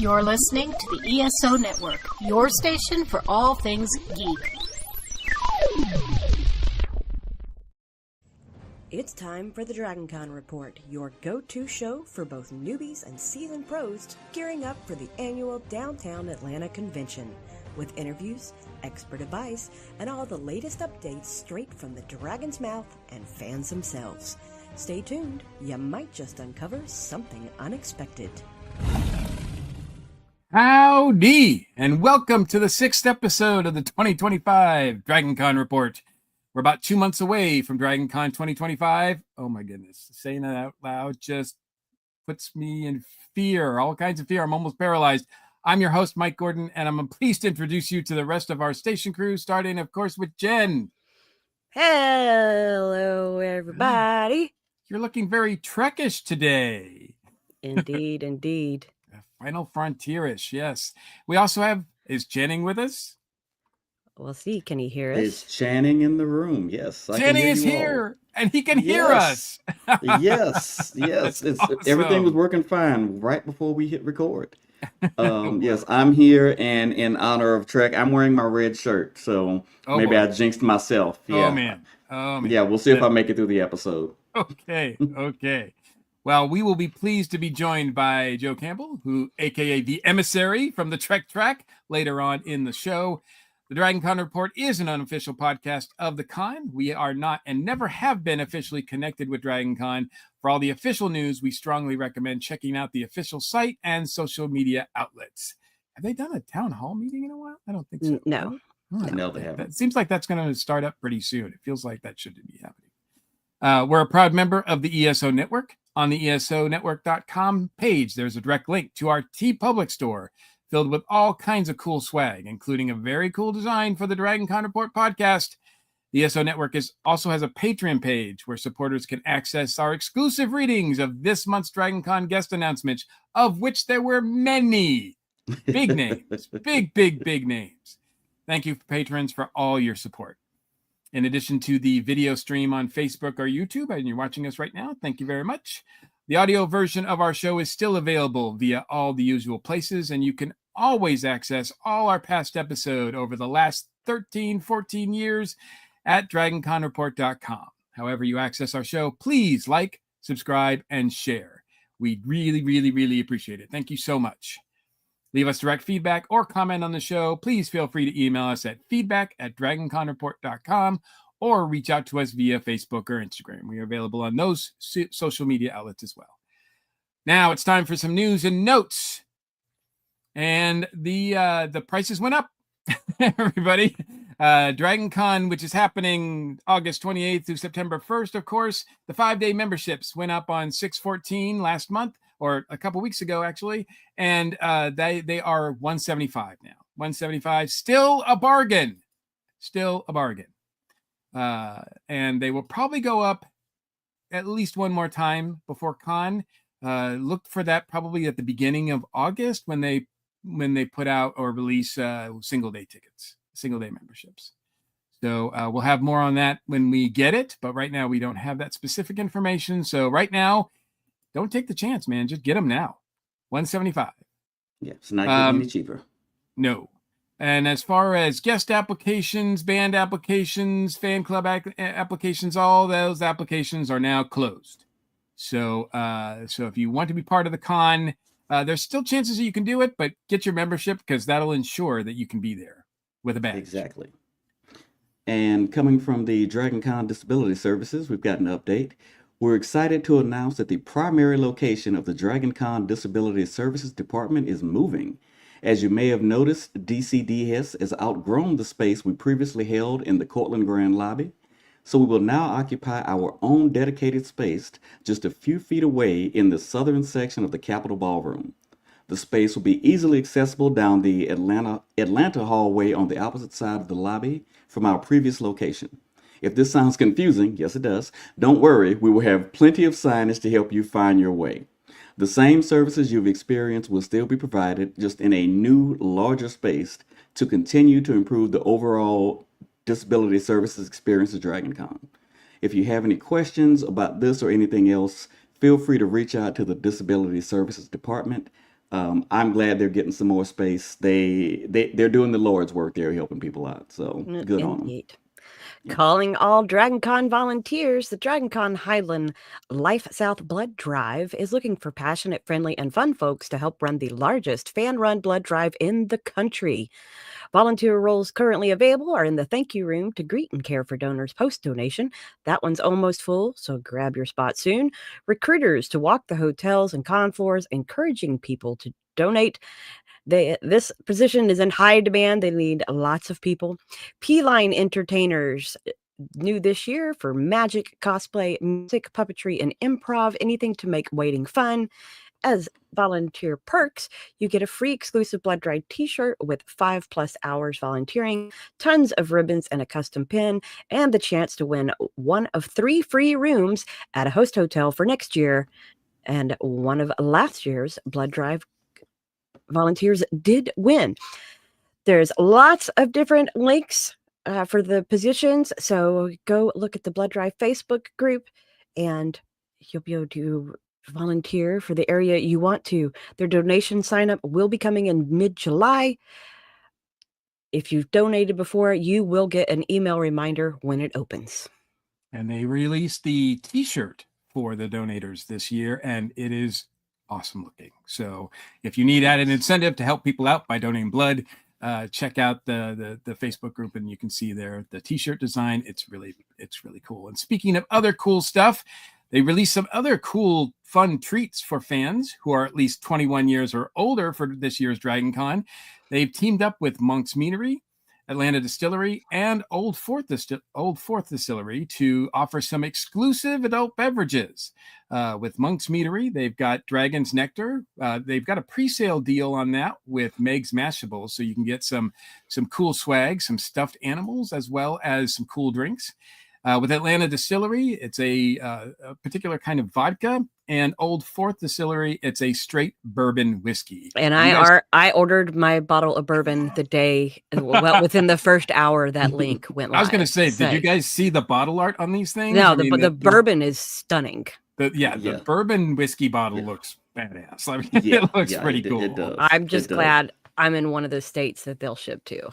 You're listening to the ESO Network, your station for all things geek. It's time for the DragonCon Report, your go-to show for both newbies and seasoned pros gearing up for the annual Downtown Atlanta Convention, with interviews, expert advice, and all the latest updates straight from the dragon's mouth and fans themselves. Stay tuned, you might just uncover something unexpected. Howdy, and welcome to the 6th episode of the 2025 DragonCon Report. We're about 2 months away from DragonCon 2025. Oh my goodness, saying that out loud just puts me in fear, all kinds of fear. I'm almost paralyzed. I'm your host, Mike Gordon, and I'm pleased to introduce you to the rest of our station crew, starting, of course, with Jen. Hello, everybody. You're looking very Trekkish today. Indeed, indeed. Final Frontierish, yes. We also have, is Channing with us? We'll see. Can he hear us? Is Channing in the room? Yes. Channing is here, and he can hear us. Yes. It's awesome. Everything was working fine right before we hit record. Yes, I'm here, and in honor of Trek, I'm wearing my red shirt, so maybe I jinxed myself. Yeah. Oh man. Yeah, we'll see if I make it through the episode. Okay. Well, we will be pleased to be joined by Joe Campbell, who, aka the emissary from the Trek Track, later on in the show. The DragonCon Report is an unofficial podcast of the con. We are not and never have been officially connected with DragonCon. For all the official news, we strongly recommend checking out the official site and social media outlets. Have they done a town hall meeting in a while? I don't think so. No. No, they haven't. It seems like that's going to start up pretty soon. It feels like that should be happening. We're a proud member of the ESO Network. On the ESOnetwork.com page, there's a direct link to our TeePublic store filled with all kinds of cool swag, including a very cool design for the DragonCon Report podcast. The ESO Network also has a Patreon page where supporters can access our exclusive readings of this month's DragonCon guest announcements, of which there were many. Big names. Big names. Thank you, patrons, for all your support. In addition to the video stream on Facebook or YouTube, and you're watching us right now, thank you very much. The audio version of our show is still available via all the usual places, and you can always access all our past episodes over the last 13, 14 years at dragonconreport.com. However you access our show, please like, subscribe, and share. We really appreciate it. Thank you so much. Leave us direct feedback or comment on the show. Please feel free to email us at feedback@dragonconreport.com or reach out to us via Facebook or Instagram. We are available on those social media outlets as well. Now it's time for some news and notes. And the prices went up, everybody. DragonCon, which is happening August 28th through September 1st, of course. The 5-day memberships went up on 6/14 last month, or a couple weeks ago, actually. And they are $175 now. $175, still a bargain. And they will probably go up at least one more time before con. Look for that probably at the beginning of August when they put out or release single day memberships. So we'll have more on that when we get it, but right now we don't have that specific information. So right now, don't take the chance, man. Just get them now. $175. Yeah, it's not getting any cheaper. No. And as far as guest applications, band applications, fan club applications, all those applications are now closed. So if you want to be part of the con, there's still chances that you can do it, but get your membership because that'll ensure that you can be there with a badge. Exactly. And coming from the DragonCon Disability Services, we've got an update. We're excited to announce that the primary location of the DragonCon Disability Services Department is moving. As you may have noticed, DCDS has outgrown the space we previously held in the Cortland Grand Lobby, so we will now occupy our own dedicated space just a few feet away in the southern section of the Capitol Ballroom. The space will be easily accessible down the Atlanta hallway on the opposite side of the lobby from our previous location. If this sounds confusing, yes it does, don't worry, we will have plenty of signage to help you find your way. The same services you've experienced will still be provided, just in a new, larger space to continue to improve the overall disability services experience at DragonCon. If you have any questions about this or anything else, feel free to reach out to the Disability Services Department. I'm glad they're getting some more space. They're doing the Lord's work. They're helping people out. So good on them. Indeed. Calling all DragonCon volunteers, the DragonCon Highland Life South Blood Drive is looking for passionate, friendly, and fun folks to help run the largest fan-run blood drive in the country. Volunteer roles currently available are in the thank you room to greet and care for donors post-donation. That one's almost full, so grab your spot soon. Recruiters to walk the hotels and con floors, encouraging people to donate. This position is in high demand. They need lots of people. P-line entertainers, new this year for magic, cosplay, music, puppetry, and improv. Anything to make waiting fun. As volunteer perks, you get a free exclusive blood drive t-shirt with 5+ hours volunteering, tons of ribbons and a custom pin, and the chance to win one of 3 free rooms at a host hotel for next year. And one of last year's blood drive volunteers did win. There's lots of different links for the positions, so go look at the blood drive Facebook group and you'll be able to volunteer for the area you want to. Their donation sign up will be coming in mid-July. If you've donated before, you will get an email reminder when it opens. And they released the t-shirt for the donators this year, and it is awesome looking. So if you need added incentive to help people out by donating blood, check out the Facebook group and you can see there the t-shirt design. It's really cool. And speaking of other cool stuff, they released some other cool, fun treats for fans who are at least 21 years or older for this year's DragonCon. They've teamed up with Monk's Meadery, Atlanta Distillery, and Old Fourth Distillery to offer some exclusive adult beverages. With Monk's Meadery, they've got Dragon's Nectar. They've got a pre-sale deal on that with Meg's Mashables, so you can get some cool swag, some stuffed animals, as well as some cool drinks. With Atlanta Distillery, it's a particular kind of vodka, and Old Fourth Distillery, it's a straight bourbon whiskey. And I ordered my bottle of bourbon the day, well, within the first hour that link went live. I was going to say, did you guys see the bottle art on these things? No, the bourbon is stunning. The bourbon whiskey bottle looks badass. I mean, it looks pretty cool. It does. I'm just glad I'm in one of the states that they'll ship to.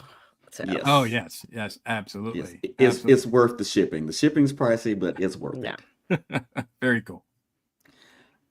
So. Yes. Oh, yes, absolutely. Yes. It's worth the shipping. The shipping's pricey, but it's worth it. Very cool.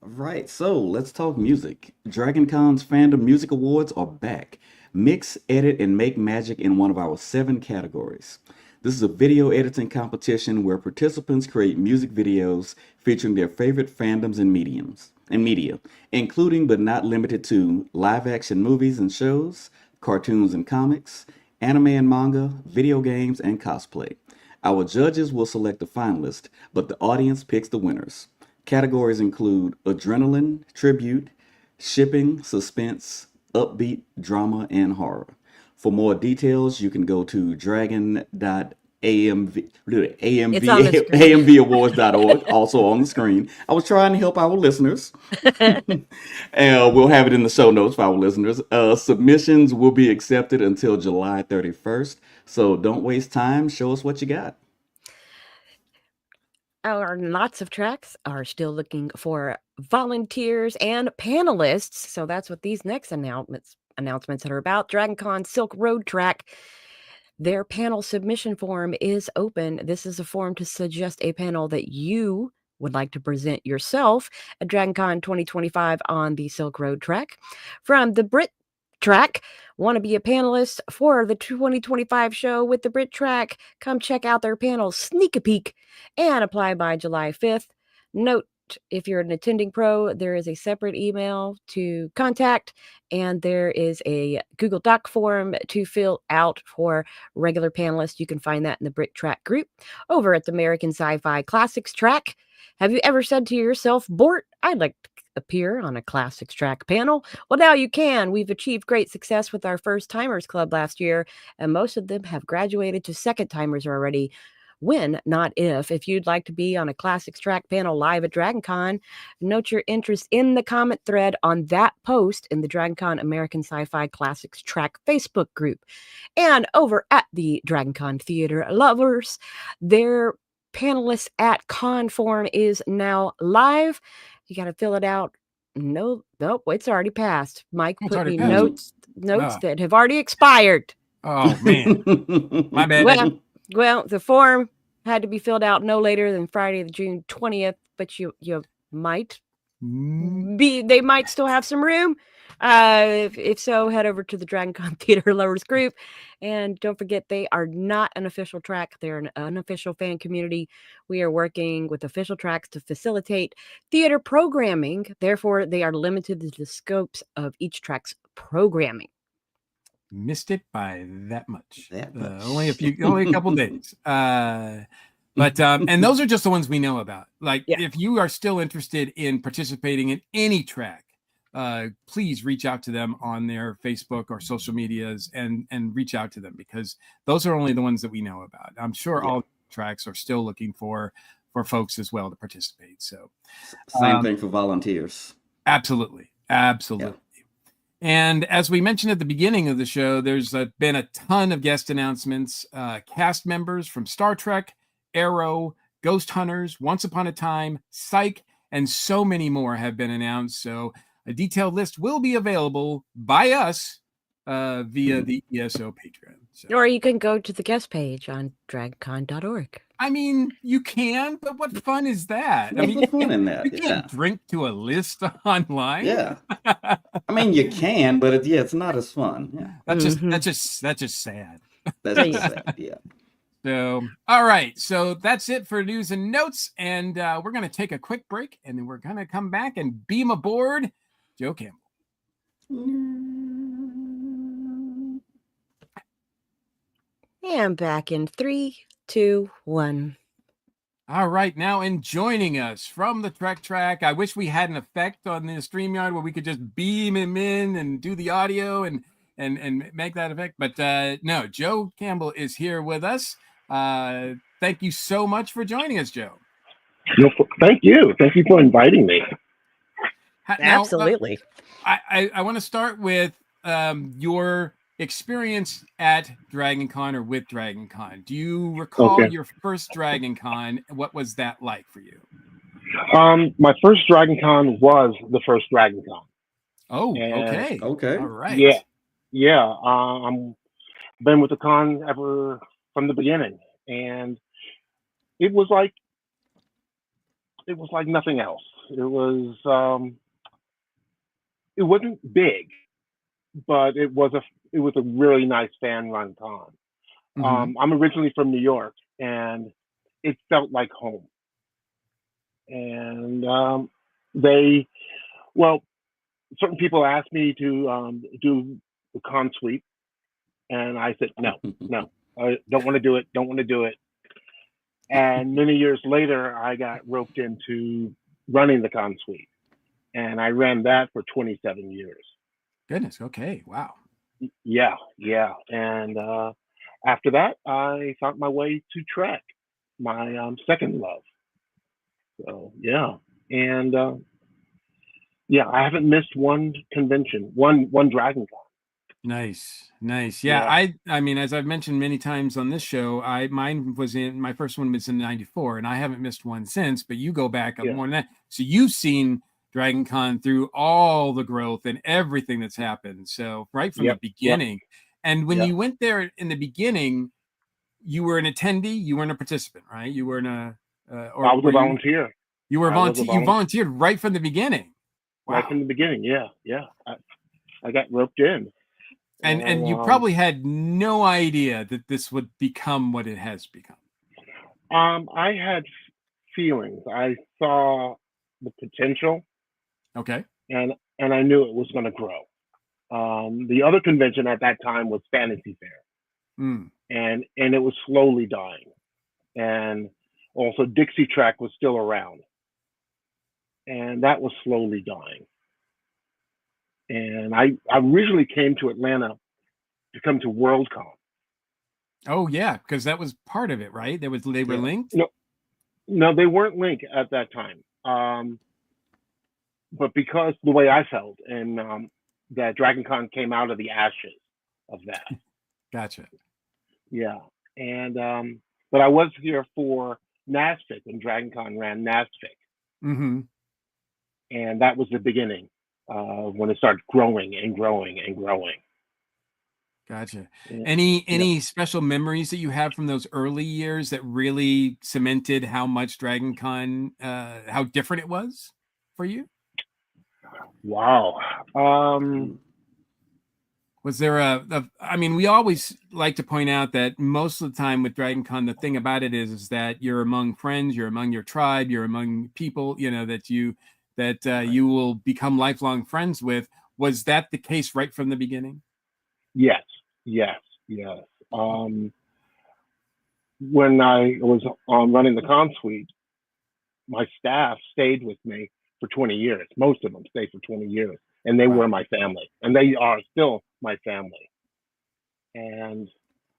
All right, so let's talk music. DragonCon's Fandom Music Awards are back. Mix, edit, and make magic in one of our 7 categories. This is a video editing competition where participants create music videos featuring their favorite fandoms and media, including but not limited to live-action movies and shows, cartoons and comics, anime and manga, video games, and cosplay. Our judges will select the finalists, but the audience picks the winners. Categories include adrenaline, tribute, shipping, suspense, upbeat, drama, and horror. For more details, you can go to amvawards.org, also on the screen. I was trying to help our listeners. We'll have it in the show notes for our listeners. Submissions will be accepted until July 31st, so don't waste time. Show us what you got. Our Lots of Tracks are still looking for volunteers and panelists, so that's what these next announcements are about. DragonCon Silk Road Track. Their panel submission form is open. This is a form to suggest a panel that you would like to present yourself at DragonCon 2025 on the Silk Road Track. From the Brit Track, want to be a panelist for the 2025 show with the Brit Track? Come check out their panel, sneak a peek, and apply by July 5th. Note, if you're an attending pro, there is a separate email to contact, and there is a Google Doc form to fill out for regular panelists. You can find that in the Brit Track group. Over at the American Sci-Fi Classics Track, have you ever said to yourself, Bort, I'd like to appear on a Classics Track panel? Well, now you can. We've achieved great success with our First Timers Club last year, and most of them have graduated to second timers already. When, not if. If you'd like to be on a Classics Track panel live at DragonCon, note your interest in the comment thread on that post in the DragonCon American Sci-Fi Classics Track Facebook group. And over at the DragonCon Theater Lovers, their panelists at Con form is now live. You got to fill it out nope, it's already passed. Mike It's put already me passed. notes Ah. that have already expired. Oh man, my bad. Well, the form had to be filled out no later than Friday, the June 20th, but you might they might still have some room. If so, head over to the DragonCon Theater Lovers group, and don't forget they are not an official track; they're an unofficial fan community. We are working with official tracks to facilitate theater programming. Therefore, they are limited to the scopes of each track's programming. Missed it by that much. That much. Only a couple days. But and those are just the ones we know about. Like, if you are still interested in participating in any track, please reach out to them on their Facebook or social medias and reach out to them, because those are only the ones that we know about. I'm sure all tracks are still looking for folks as well to participate. So same thing for volunteers. Absolutely. Yeah. And as we mentioned at the beginning of the show, there's been a ton of guest announcements. Cast members from Star Trek, Arrow, Ghost Hunters, Once Upon a Time, Psych, and so many more have been announced. So a detailed list will be available by us via the ESO Patreon. So. Or you can go to the guest page on dragoncon.org. I mean, you can, but what fun is that? I mean, What's the fun in that? You can't drink to a list online. Yeah. I mean, you can, but it's not as fun. Yeah. That's just sad. That's just sad. Yeah. So, all right. So that's it for news and notes. And we're going to take a quick break, and then we're going to come back and beam aboard Joe Campbell. And back in 3, 2, 1. All right. Now, and joining us from the Trek track, I wish we had an effect on the StreamYard where we could just beam him in and do the audio and make that effect. But no, Joe Campbell is here with us. Thank you so much for joining us, Joe. No, thank you. Thank you for inviting me. Now, absolutely. I want to start with your experience at DragonCon or with DragonCon. Do you recall your first DragonCon? What was that like for you? My first DragonCon was the first DragonCon. Oh, okay. All right. Yeah. I'm been with the con ever from the beginning, and it was like nothing else. It wasn't big, but it was a really nice fan run con. Mm-hmm. I'm originally from New York, and it felt like home. And certain people asked me to do the con suite, and I said no, I don't want to do it. And many years later, I got roped into running the con suite, and I ran that for 27 years. Goodness. Okay. Wow. Yeah. And after that, I found my way to Trek, my second love. So yeah, and I haven't missed one convention, one DragonCon. Nice. Yeah. I mean, as I've mentioned many times on this show, my first one was in '94, and I haven't missed one since. But you go back more than that, so you've seen DragonCon through all the growth and everything that's happened. So right from the beginning. And when you went there in the beginning, you were an attendee, you weren't a participant, right? You weren't I was a volunteer. You were a volunteer. You volunteered right from the beginning. Wow. Right from the beginning. Yeah. I got roped in. And you probably had no idea that this would become what it has become. I had feelings. I saw the potential. Okay. And I knew it was going to grow. The other convention at that time was Fantasy Fair. And it was slowly dying. And also Dixie Track was still around. And that was slowly dying. And I originally came to Atlanta to come to Worldcon. Oh yeah, because that was part of it, right? They were linked? No, they weren't linked at that time. But because the way I felt, and that DragonCon came out of the ashes of that. Gotcha. Yeah. And but I was here for NASFIC when DragonCon ran NASFIC. Mm-hmm. and that was the beginning when it started growing and growing and growing. Gotcha. Yeah. Any special memories that you have from those early years that really cemented how much Dragon Con, how different it was for you? Wow. Was there I mean, we always like to point out that most of the time with Dragon Con, the thing about it is that you're among friends, you're among your tribe, you're among people, that you will become lifelong friends with. Was that the case right from the beginning? Yes. When I was running the con suite, my staff stayed with me for 20 years. Most of them stayed for 20 years, and they were my family, and they are still my family. And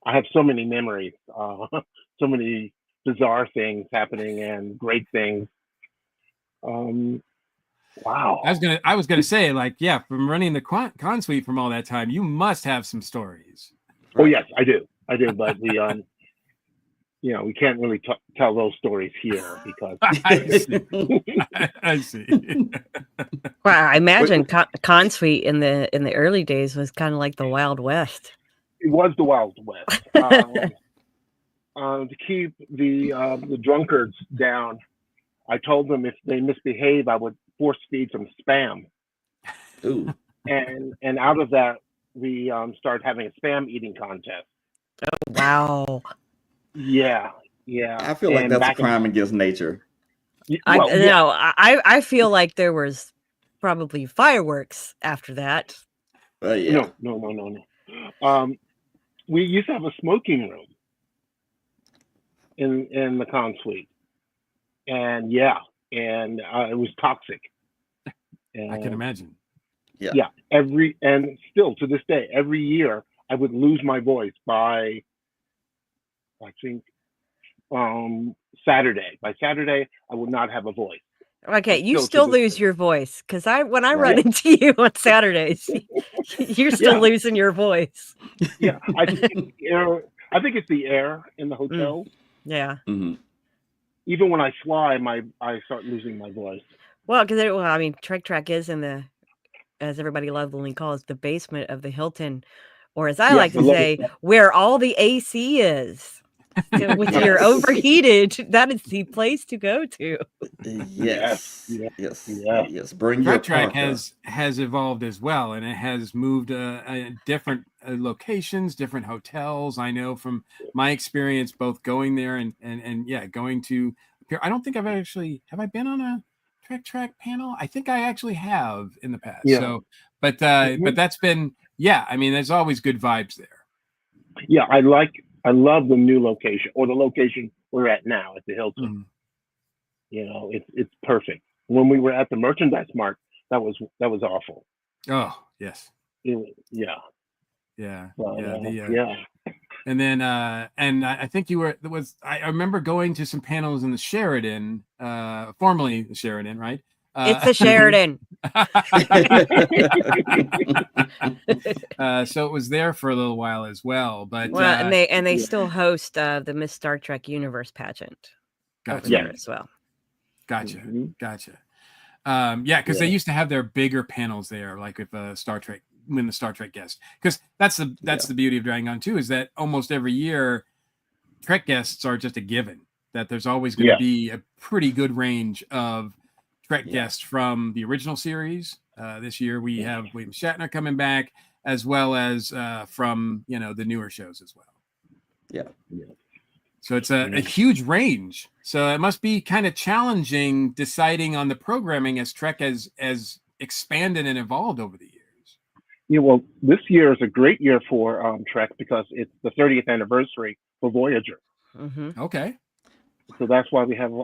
I have so many memories, so many bizarre things happening and great things. Wow. I was gonna say, like, yeah, from running the con suite from all that time, you must have some stories. Oh yes, I do, but we we can't really tell those stories here because I see. Well, I imagine con suite in the early days was kind of like the Wild West. It was the Wild West. To keep the drunkards down, I told them if they misbehave, I would force feed some spam. Ooh. And out of that, we started having a spam eating contest. Oh, wow. Yeah. I feel like that's a crime against nature. I feel like there was probably fireworks after that. No. We used to have a smoking room in the con suite, and it was toxic. I can imagine. Yeah. And still to this day, every year I would lose my voice by, I think, Saturday. By Saturday, I would not have a voice. Okay, you still lose your voice because when I run into you on Saturdays, you're still losing your voice. Yeah, I think it's the air in the hotel. Yeah. Mm-hmm. Even when I fly, I start losing my voice. Well, because I mean, Trek Track is in the, as everybody lovingly calls, the basement of the Hilton, or as I like to say, where all the AC is. So when you're overheated, that is the place to go to. Yes. Bring your Trek Track has evolved as well, and it has moved different locations, different hotels. I know from my experience, both going there and going to. I don't think have I been on a Trek Track panel? I think I actually have in the past. Yeah. So, but that's been I mean, there's always good vibes there. Yeah, I love the new location, or the location we're at now at the Hilton. It's perfect. When we were at the Merchandise Mart, that was awful. Oh yes. Yeah. And then and I think I remember going to some panels in the Sheridan, formerly the Sheridan, right? It's the Sheridan. So it was there for a little while as well, but and they still host the Miss Star Trek Universe pageant. Gotcha. There as well. Gotcha. Because they used to have their bigger panels there, like with Star Trek, when the Star Trek guest. Because that's the beauty of Dragon Con too, is that almost every year Trek guests are just a given. That there's always going to be a pretty good range of Trek guests from the original series. This year we have William Shatner coming back, as well as from the newer shows as well. Yeah. So it's a huge range. So it must be kind of challenging deciding on the programming as Trek has expanded and evolved over the years. Yeah, well, this year is a great year for Trek because it's the 30th anniversary for Voyager. Mm-hmm. Okay. So that's why we have a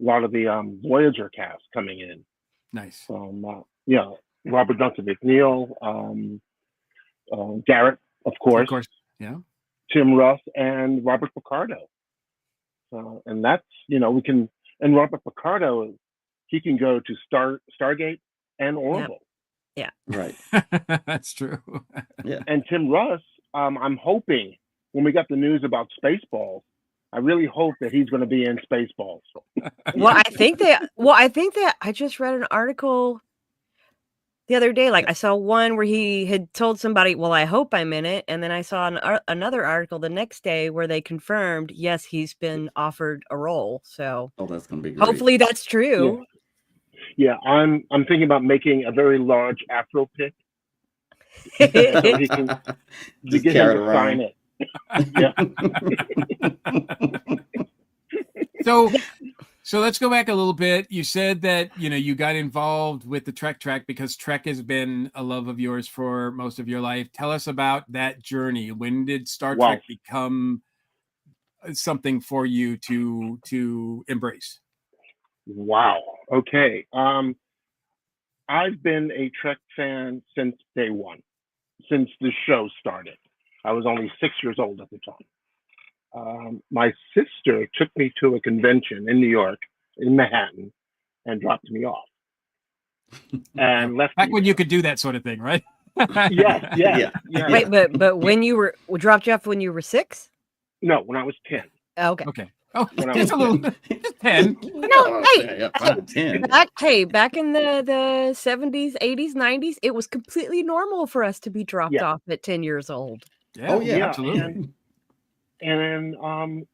lot of the Voyager cast coming in. Nice. Robert Duncan McNeil, Garrett, of course. Yeah. Tim Russ and Robert Picardo. And that's, and Robert Picardo, he can go to Stargate and Orville. Yeah. Right. That's true. Yeah. And Tim Russ, I'm hoping when we got the news about Spaceballs, I really hope that he's going to be in Spaceballs. Well, I think that I just read an article the other day. Like I saw one where he had told somebody, "Well, I hope I'm in it," and then I saw another article the next day where they confirmed, yes, he's been offered a role. So, that's gonna be great. Hopefully that's true. Yeah, I'm thinking about making a very large Afro pick so he can Just get carry him it to around. sign it. So let's go back a little bit. You said that, you got involved with the Trek track because Trek has been a love of yours for most of your life. Tell us about that journey. When did Star Trek become something for you to embrace? Wow. Okay. I've been a Trek fan since day one, since the show started. I was only 6 years old at the time. My sister took me to a convention in New York, in Manhattan, and dropped me off. And left back me when there. you could do that sort of thing, right? Yeah. Wait, but when you were dropped you off when you were 6? No, when I was 10. Okay. Oh, When I just a was little, just 10. No, hey, 10. back in the 70s, 80s, 90s, it was completely normal for us to be dropped off at 10 years old. Yeah, absolutely. And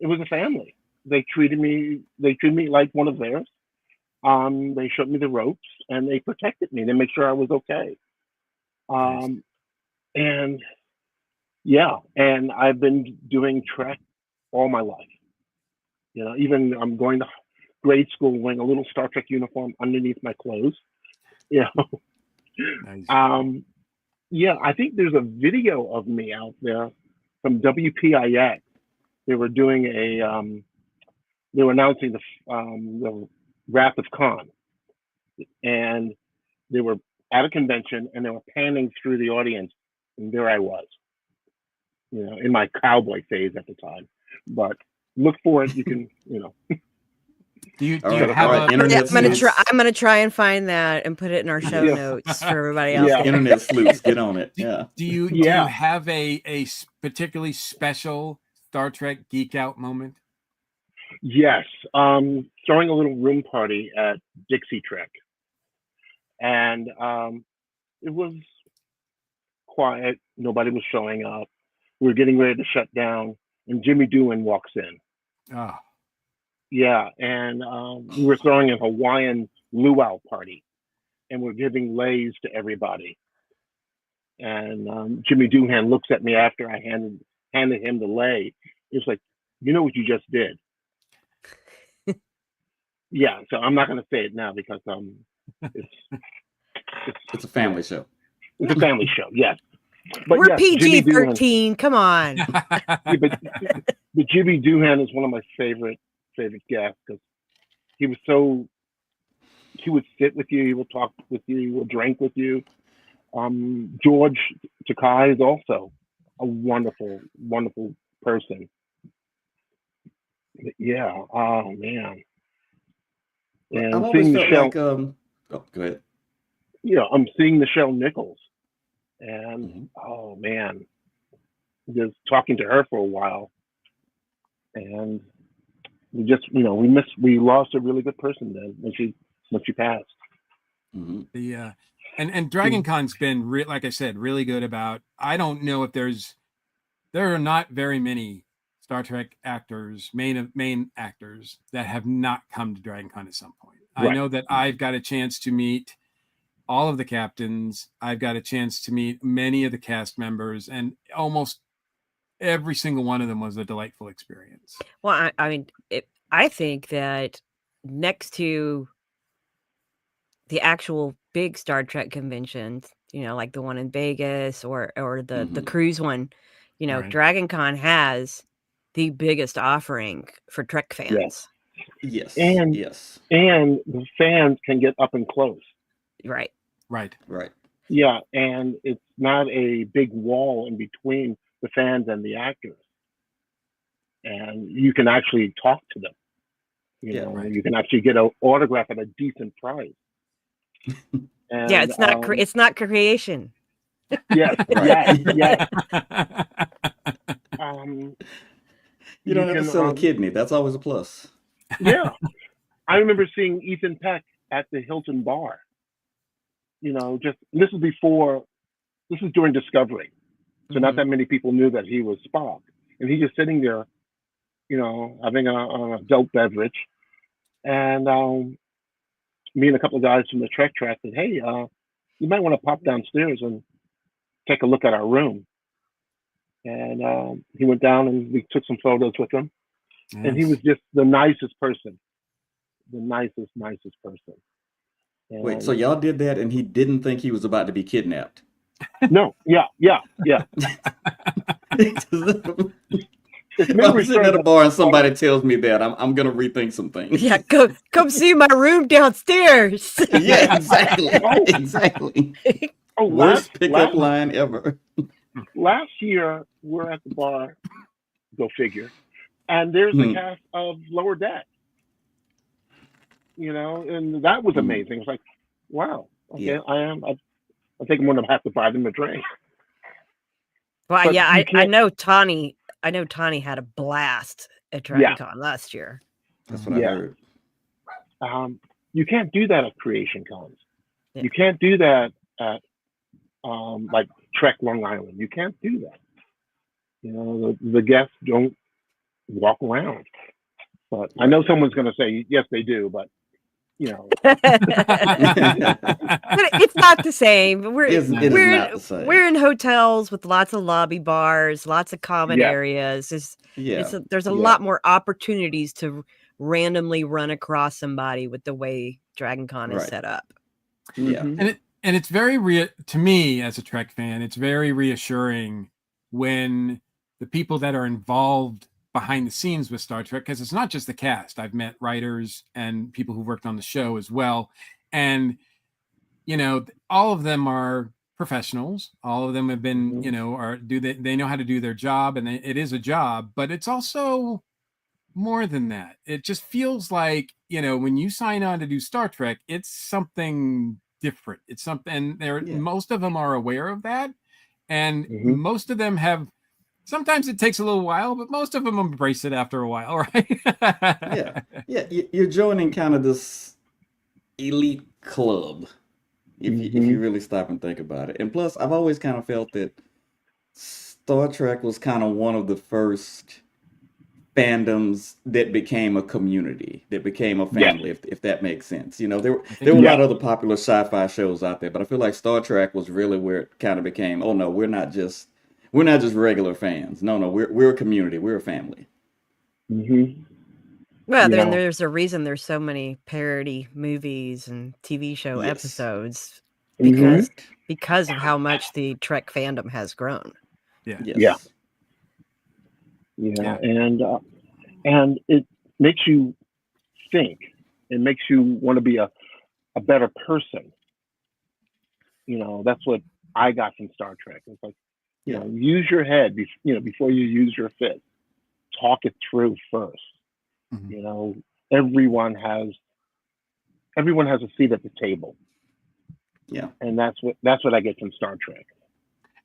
it was a family. They treated me like one of theirs. They showed me the ropes and they protected me. They made sure I was okay. And I've been doing Trek all my life. Even I'm going to grade school wearing a little Star Trek uniform underneath my clothes. Nice. I think there's a video of me out there from WPIX. They were doing they were announcing the Wrath of Khan, and they were at a convention and they were panning through the audience, and there I was, in my cowboy phase at the time. But look for it. You can, Do you All right, have a internet I'm gonna try and find that and put it in our show notes for everybody else. Yeah. Internet sleuths, get on it. Do you have a particularly special Star Trek geek out moment? Yes, throwing a little room party at Dixie Trek, and it was quiet. Nobody was showing up. We were getting ready to shut down, and Jimmy Doohan walks in. Oh. Yeah, and we were throwing a Hawaiian luau party, and we're giving leis to everybody. And Jimmy Doohan looks at me after I handed him the lei. It's like, you know what you just did. Yeah, so I'm not going to say it now because it's a family show. It's a family show, yes. But we're yes, PG-13. Come on. but Jimmy Doohan is one of my favorite guests because he would sit with you, he would talk with you, he would drink with you. George Takei is also a wonderful, wonderful person. Yeah. Oh man. And I've always seeing felt Michelle, like, go ahead. I'm seeing Michelle Nichols, and oh man, just talking to her for a while, and we just, we lost a really good person then when she passed. The and Dragon Con's been like I said, really good about. I don't know if there are not very many Star Trek actors, main actors that have not come to Dragon Con at some point. Right. I know that I've got a chance to meet all of the captains. I've got a chance to meet many of the cast members, and almost every single one of them was a delightful experience. Well, I think that next to the actual big Star Trek conventions, like the one in Vegas or the cruise one, right. Dragon Con has the biggest offering for Trek fans. Yes. And the fans can get up and close. Right. Yeah, and it's not a big wall in between the fans and the actors. And you can actually talk to them. You can actually get an autograph at a decent price. And, it's not creation. Yes, yes. You don't have to can, sell a kidney. That's always a plus. yeah. I remember seeing Ethan Peck at the Hilton bar. This is during Discovery. So not that many people knew that he was Spock. And he's just sitting there, having an adult beverage. And me and a couple of guys from the Trek track said, hey, you might want to pop downstairs and take a look at our room. And he went down and we took some photos with him. Nice. And he was just the nicest person. The nicest person. And, Wait, so y'all did that and he didn't think he was about to be kidnapped? No, yeah. If I'm sitting at a bar and somebody tells me that, I'm gonna rethink some things. Yeah, come see my room downstairs. Yeah, exactly. Exactly. Worst pickup line ever. Last year, we're at the bar, go figure, and there's the cast of Lower Deck. And that was amazing. It's like, wow, okay, yeah. I think I'm gonna have to buy them a drink. Well, but yeah, I know Tawny had a blast at DragonCon last year. That's what I heard. You can't do that at Creation Cons. Yeah. You can't do that at like Trek Long Island. You can't do that. The guests don't walk around. But I know someone's going to say yes, they do. But but it's not the same. We're in hotels with lots of lobby bars, lots of common areas. There's a lot more opportunities to randomly run across somebody with the way DragonCon is set up. Yeah, and it's very to me as a Trek fan, it's very reassuring when the people that are involved behind the scenes with Star Trek, because it's not just the cast. I've met writers and people who worked on the show as well. And, all of them are professionals. All of them have been, they know how to do their job, and it is a job, but it's also more than that. It just feels like, when you sign on to do Star Trek, it's something different. It's something most of them are aware of that. And most of them have, sometimes it takes a little while, but most of them embrace it after a while, right? Yeah. You're joining kind of this elite club, if you really stop and think about it. And plus, I've always kind of felt that Star Trek was kind of one of the first fandoms that became a community, that became a family, if that makes sense. There were a lot of other popular sci-fi shows out there, but I feel like Star Trek was really where it kind of became, oh no, we're not just regular fans. No, we're a community. We're a family. Well, then there's a reason there's so many parody movies and TV show episodes because of how much the Trek fandom has grown. Yeah. And it makes you think. It makes you want to be a better person. That's what I got from Star Trek. It's like, use your head, before you use your fist. Talk it through first. Everyone has a seat at the table. Yeah, and that's what I get from Star Trek.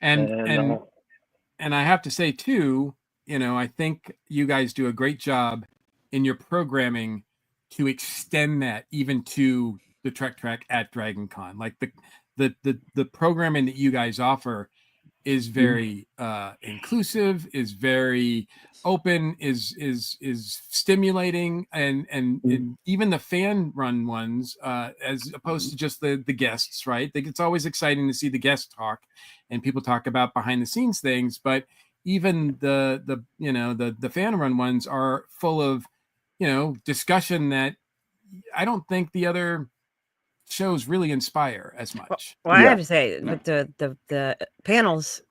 And I have to say too, I think you guys do a great job in your programming to extend that even to the Trek track at DragonCon. Like the programming that you guys offer is very inclusive, is very open, is stimulating, and even the fan run ones, as opposed to just the guests, right? It's always exciting to see the guests talk and people talk about behind the scenes things, but even the fan run ones are full of discussion that I don't think the other shows really inspire as much. Well, I have to say, but the panels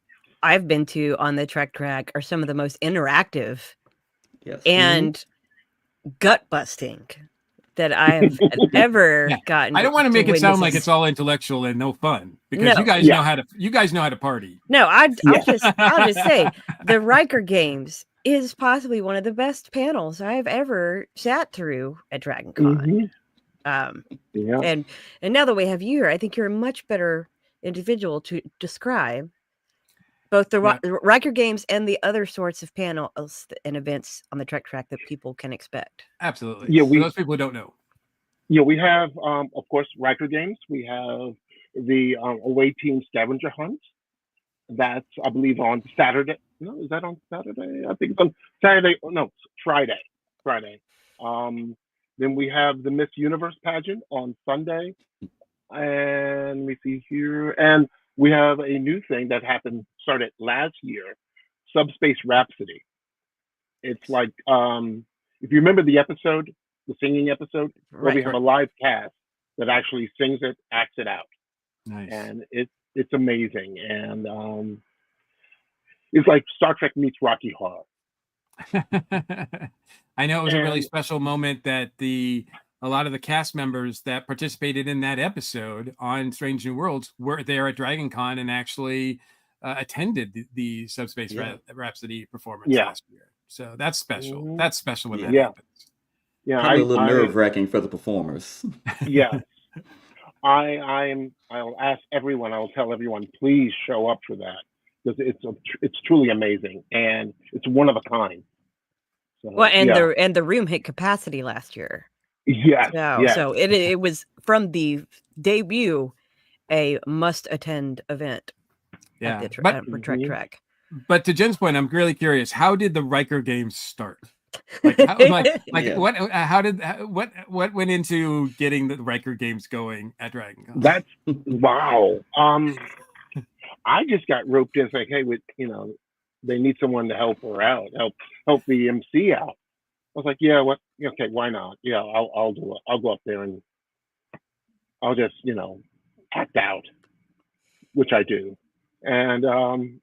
I've been to on the Trek track are some of the most interactive and gut busting that I've ever gotten. I don't want to make it sound like it's all intellectual and no fun, because you guys know how to party. No, I'll just say the Riker Games is possibly one of the best panels I've ever sat through at DragonCon. And now that we have you here, I think you're a much better individual to describe Both the Yeah. Riker Games and the other sorts of panels and events on the Trek track that people can expect. Absolutely. Yeah, For those people who don't know. Yeah, we have, of course, Riker Games. We have the Away Team Scavenger Hunt. That's, I believe, on Saturday. No, is that on Saturday? I think it's on Saturday. Oh, no, Friday. Friday. Then we have the Miss Universe pageant on Sunday. And let me see here. And we have a new thing that started last year, Subspace Rhapsody. It's like, if you remember the episode, the singing episode, where we Right. have a live cast that actually sings it, acts it out. Nice. And it's amazing. And it's like Star Trek meets Rocky Horror. I know it was a really And- special moment that a lot of the cast members that participated in that episode on Strange New Worlds were there at Dragon Con and actually attended the Subspace Rhapsody performance last year. So that's special. Mhm. That's special when that Yeah. happens. Yeah, Probably a little nerve-wracking for the performers. Yeah. I'll ask everyone, I'll tell everyone, please show up for that, because it's truly amazing and it's one of a kind. So, Well, and yeah. the room hit capacity last year. Yes, yes. So it was from the debut a must-attend event. Yeah, at the but for Trek Track. But to Jen's point, I'm really curious. How did the Riker Games start? Like, what went into getting the Riker Games going at Dragon Con? That's wow. I just got roped in. It's like, hey, they need someone to help her out, help the MC out. I was like, yeah, what? Okay, why not? Yeah, I'll do it. I'll go up there and I'll just act out, which I do, and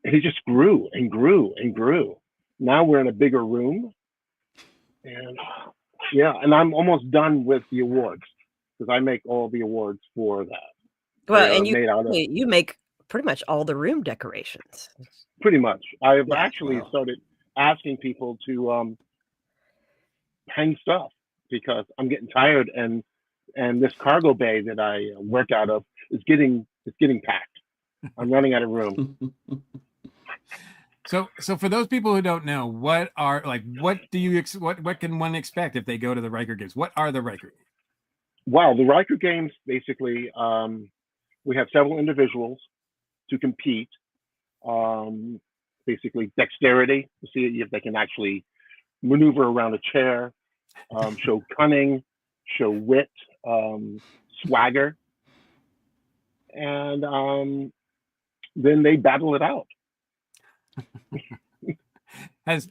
he just grew and grew and grew. Now we're in a bigger room, and and I'm almost done with the awards because I make all the awards for that. Well, and you make pretty much all the room decorations. Pretty much. I've actually started asking people to hang stuff because I'm getting tired, and this cargo bay that I work out of is getting packed. I'm running out of room. So for those people who don't know, what can one expect if they go to the Riker Games? What are the Riker Games? Wow, the Riker Games, basically, we have several individuals to compete. Basically, dexterity to see if they can actually maneuver around a chair, show cunning, show wit, swagger, and then they battle it out. And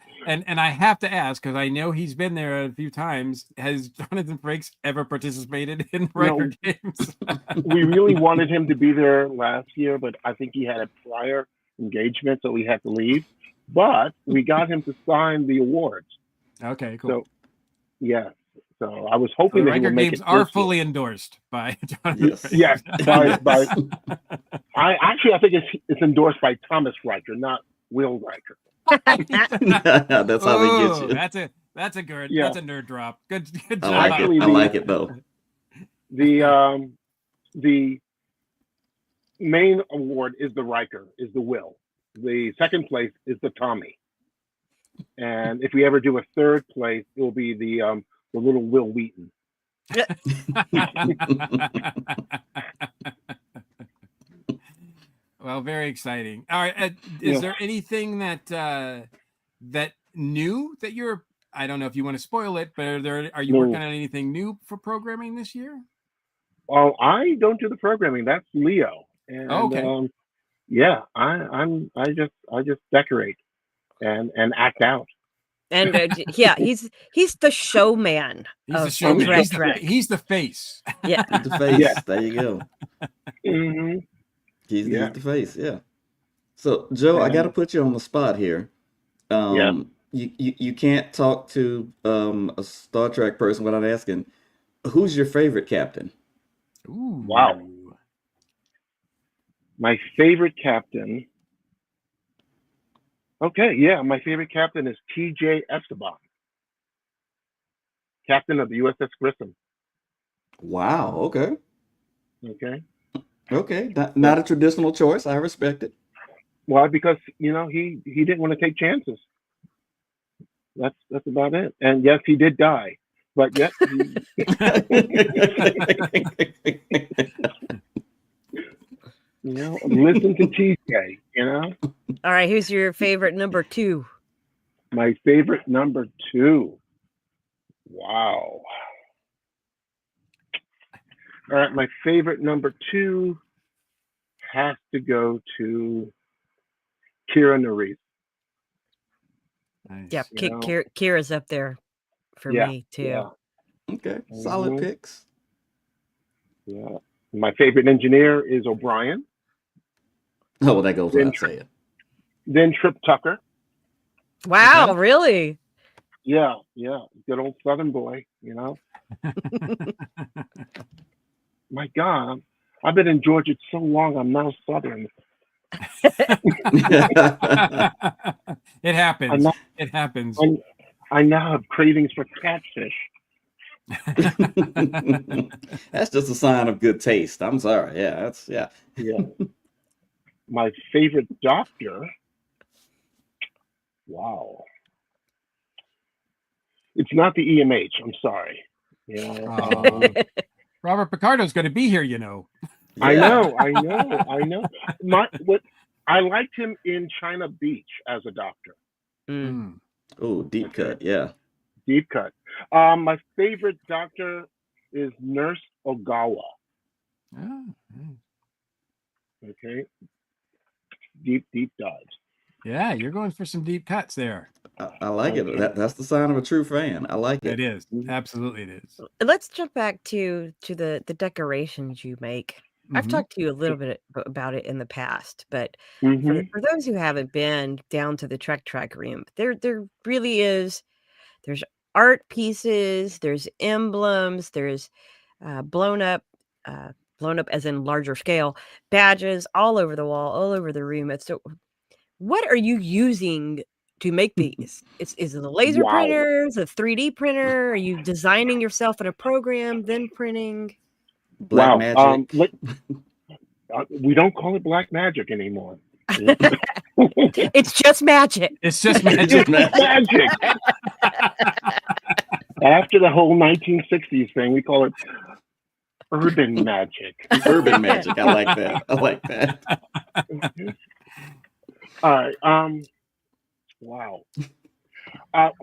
I have to ask, because I know he's been there a few times, has Jonathan Frakes ever participated in Riker Games? We really wanted him to be there last year, but I think he had a prior engagement, so we had to leave. But we got him to sign the awards. Okay, cool. So, yeah. So I was hoping that he Riker would make Games it are this fully year. endorsed by Jonathan Frakes. Yes. By I think it's endorsed by Thomas Riker, not Will Riker. That's how they get you. That's a good. Yeah. That's a nerd drop. Good job. I like it though. The main award is the Riker, is the Will. The second place is the Tommy. And if we ever do a third place, it will be the little Will Wheaton. Well, very exciting. All right, is there anything that new that you're? I don't know if you want to spoil it, but are you working on anything new for programming this year? Well, I don't do the programming. That's Leo. And, okay. I just decorate and act out. And he's the showman. He's the showman. He's the face. Yeah, the face. Yeah. There you go. Mm-hmm. He's the face. Yeah. So Joe, I got to put you on the spot here. You can't talk to a Star Trek person without asking, who's your favorite captain? Ooh. Wow. My favorite captain. Okay, yeah, my favorite captain is T.J. Esteban, captain of the USS Grissom. Wow. Okay. Okay. Okay. Not a traditional choice. I respect it. Why? Because he didn't want to take chances. That's about it. And yes, he did die, but yet he, listen to TJ. All right, who's your favorite number 2? My favorite number 2. Wow. All right, my favorite number 2 has to go to Kira Nerys. Nice. Yeah, Kira's up there for me too. Yeah. Okay, solid Mhm. picks. Yeah. My favorite engineer is O'Brien. Oh, well, that goes without saying. Then Trip Tucker. Wow, Okay. really? Yeah. Good old Southern boy, My God, I've been in Georgia so long, I'm now Southern. It happens. I'm It happens. I now have cravings for catfish. That's just a sign of good taste. I'm sorry. Yeah, Yeah. My favorite doctor. Wow. It's not the EMH. I'm sorry. Robert Picardo's going to be here, I know. I liked him in China Beach as a doctor. Oh, deep cut. Yeah. Deep cut. My favorite doctor is Nurse Ogawa. Oh, Okay. Deep dives. yeah, you're going for some deep cuts there. I like it. That's the sign of a true fan. I like it. It is. Absolutely it is. Let's jump back to the decorations you make. I've talked to you a little bit about it in the past, but for those who haven't been down to the Trek room, there really is. There's art pieces, there's emblems, there's blown up as in larger scale badges all over the wall, all over the room. What are you using to make these? Is it a laser printer? Is it a 3D printer? Are you designing yourself in a program, then printing? Black magic. We don't call it black magic anymore. It's just magic. It's just magic. Magic. After the whole 1960s thing, we call it urban magic. Urban magic. I like that. All right. Wow.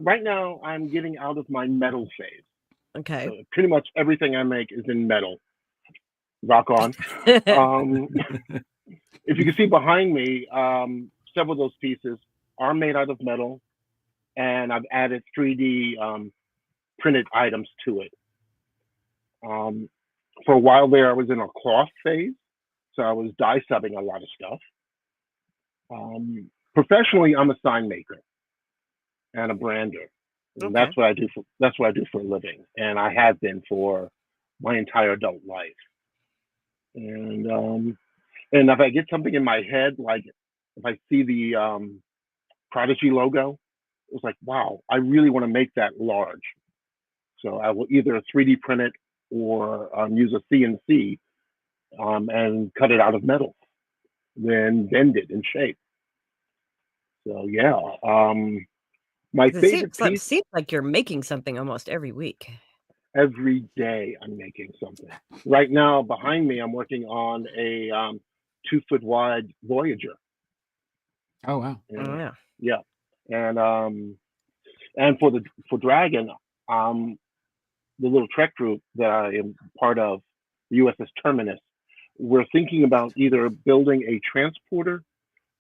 Right now, I'm getting out of my metal phase. Okay. So pretty much everything I make is in metal. Rock on. If you can see behind me, several of those pieces are made out of metal, and I've added 3D printed items to it. For a while there, I was in a cloth phase, so I was die subbing a lot of stuff. Professionally, I'm a sign maker and a brander. And that's what I do for a living, and I have been for my entire adult life. And if I get something in my head, like if I see the Prodigy logo, it's like, wow, I really want to make that large. So I will either 3D print it or use a CNC and cut it out of metal, then bend it in shape. So yeah, my favorite piece. Seems like you're making something almost every week. Every day I'm making something. Right now, behind me, I'm working on a 2-foot wide Voyager. Oh wow! Yeah, and for Dragon, the little Trek group that I am part of, the USS Terminus, we're thinking about either building a transporter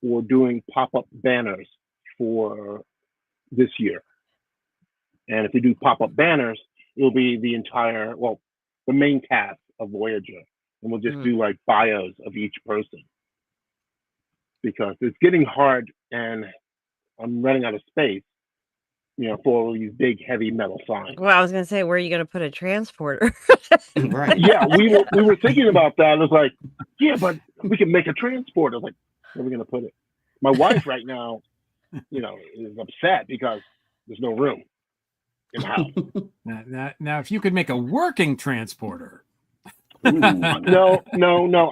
or doing pop-up banners for this year. And if we do pop-up banners, it'll be the main cast of Voyager, and we'll just do like bios of each person, because it's getting hard and I'm running out of space, for all these big heavy metal signs. Well, I was gonna say, where are you gonna put a transporter? Right. Yeah, we were thinking about that. I was like, yeah, but we can make a transporter. I was like, where are we gonna put it? My wife right now, is upset because there's no room in the house. Now, if you could make a working transporter. No.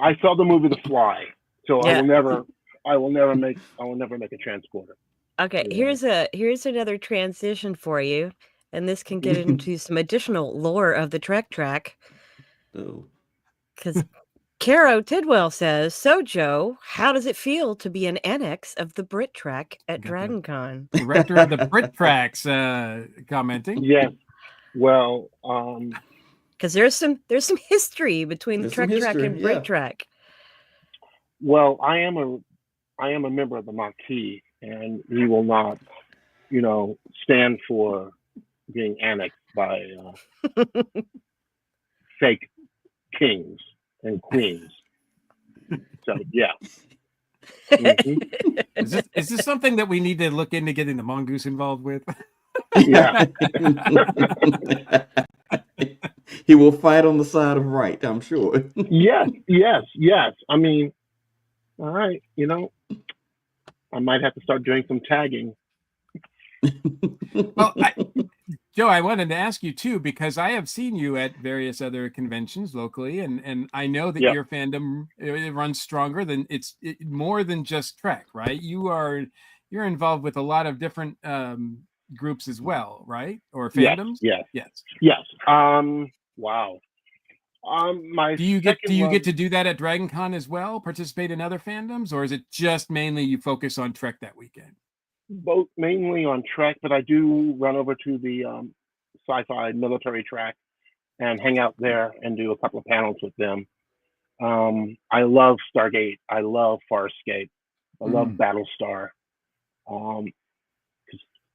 I saw the movie The Fly, so I will never I will never make a transporter. Okay, Yeah. here's another transition for you, and this can get into some additional lore of the Trek track. Oh. Because Caro Tidwell says, "So Joe, how does it feel to be an annex of the Brit track at DragonCon?" Director of the Brit Tracks commenting. Yes. Well, Because there's some history between the Trek track and Brit track. well, I am a member of the Maquis, and we will not, stand for being annexed by fake kings and queens. So yeah. Mm-hmm. Is this something that we need to look into getting the Mongoose involved with? Yeah. He will fight on the side of right, I'm sure. Yes. I mean, all right, I might have to start doing some tagging. Well, Joe, I wanted to ask you too, because I have seen you at various other conventions locally, and I know that your fandom it runs stronger than more than just Trek, right? You're involved with a lot of different groups as well, right? Or fandoms? Yes. Wow. Do you get to do that at DragonCon as well? Participate in other fandoms, or is it just mainly you focus on Trek that weekend? Both mainly on Trek, but I do run over to the sci-fi military track and hang out there and do a couple of panels with them. I love Stargate. I love Farscape. I love Battlestar.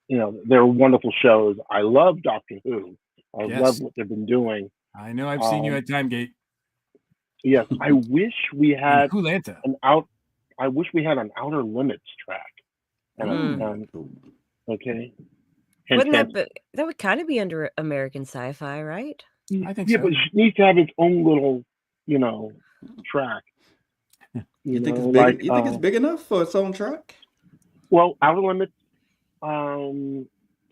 They're wonderful shows. I love Doctor Who. I love what they've been doing. I know I've seen you at Timegate. Yes, I wish we had Kulanta. I wish we had an Outer Limits track. Okay. Wouldn't that would kind of be under American Sci-Fi, right? I think so. Yeah, but it needs to have its own little, track. You think it's big? You think it's big enough for its own track? Well, Outer Limits.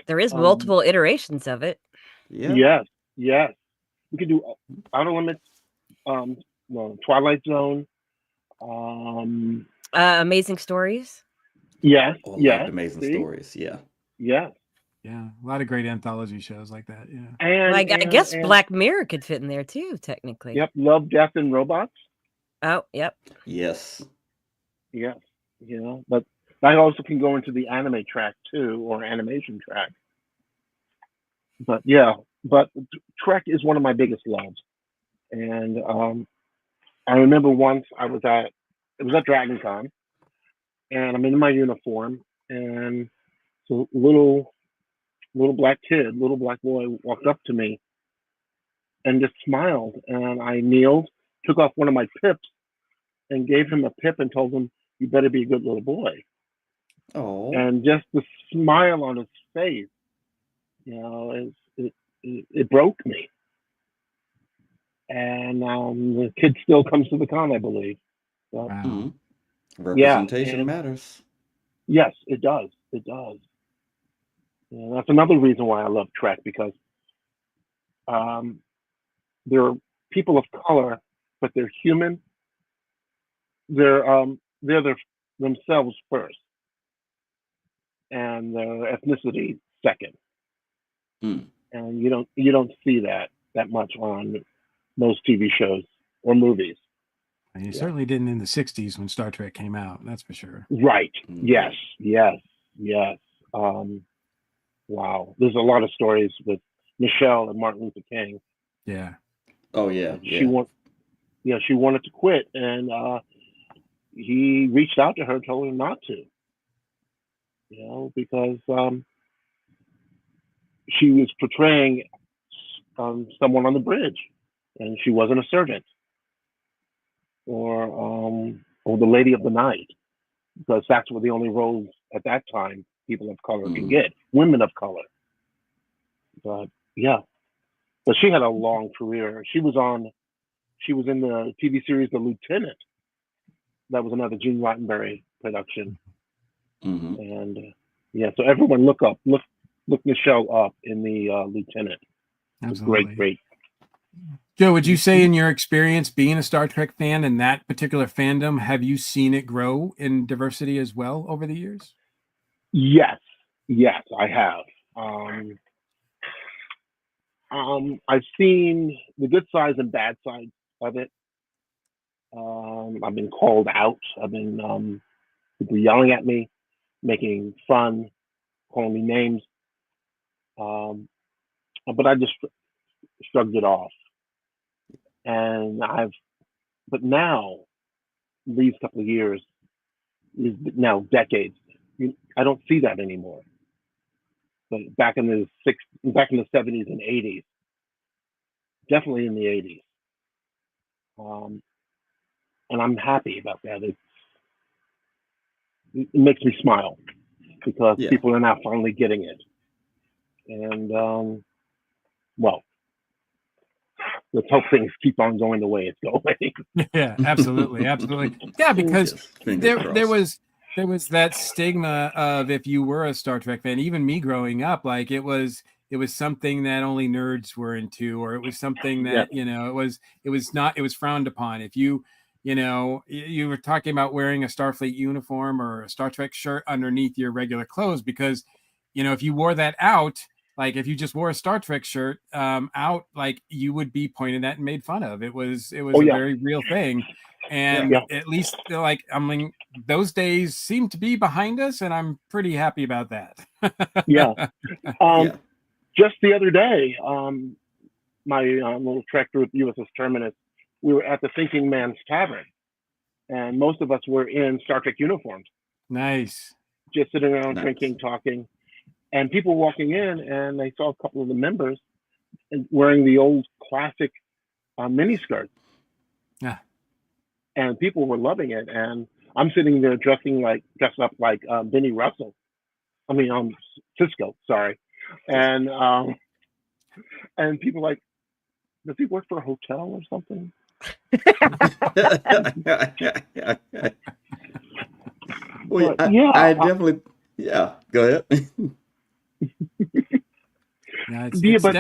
There is multiple iterations of it. Yeah. Yes. We could do Outer Limits. Twilight Zone. Amazing Stories. Yes. Amazing Stories. Yeah. Yeah. Yeah, a lot of great anthology shows like that. Yeah, and I guess Black Mirror could fit in there too, technically. Yep, Love, Death, and Robots. Oh, yep. Yes. But that also can go into the anime track too, or animation track. But Trek is one of my biggest loves, and I remember once it was at DragonCon, and I'm in my uniform, and so little black boy walked up to me and just smiled, and I kneeled, took off one of my pips, and gave him a pip and told him, "You better be a good little boy." Oh. And just the smile on his face, it broke me. And the kid still comes to the con, I believe. So, wow. Representation matters. Yes, it does. It does. That's another reason why I love Trek, because they're people of color, but they're human. They're themselves first, and their ethnicity second. And you don't see that much on most TV shows or movies. And you certainly didn't in the 60s when Star Trek came out, that's for sure. Right. Yes. Wow. There's a lot of stories with Michelle and Martin Luther King. Yeah. Oh, yeah. She wanted to quit, and he reached out to her, told her not to. Because she was portraying someone on the bridge, and she wasn't a servant or the lady of the night, because that's what the only roles at that time people of color can get, women of color. But she had a long career. She was in the TV series The Lieutenant. That was another Gene Roddenberry production. And so everyone look Michelle up in the Lieutenant. Absolutely. Great Joe, would you say in your experience being a Star Trek fan and that particular fandom, have you seen it grow in diversity as well over the years? Yes, yes, I have. I've seen the good sides and bad sides of it. I've been called out. I've been people yelling at me, making fun, calling me names. Um, but I just shrugged it off. And but now, these couple of years, now decades, I don't see that anymore. But back in the 70s and 80s, definitely in the 80s, um, and I'm happy about that. It makes me smile because Yeah. people are now finally getting it. And well, let's hope things keep on going the way it's going. Yeah, absolutely, absolutely. Yeah, because Yes, fingers there crossed. was that stigma of if you were a Star Trek fan, even me growing up, like it was something that only nerds were into, or it was something Yeah, that it was frowned upon. If you were talking about wearing a Starfleet uniform or a Star Trek shirt underneath your regular clothes, because if you wore that out, like if you just wore a Star Trek shirt out, like you would be pointed at and made fun of. It was oh a yeah, very real thing. And yeah, at least like I mean those days seem to be behind us, and I'm pretty happy about that. yeah. Um, Yeah. just the other day, my little trek group, USS Terminus, we were at the Thinking Man's Tavern, and most of us were in Star Trek uniforms, Nice. just sitting around Nice. drinking, talking, and people walking in, and they saw a couple of the members wearing the old classic miniskirts, Yeah. and people were loving it. And I'm sitting there dressed up like Benny Russell. I mean, Cisco. Sorry, and people like, does he work for a hotel or something? Well, But yeah, I definitely, yeah, go ahead. Yeah, yeah, but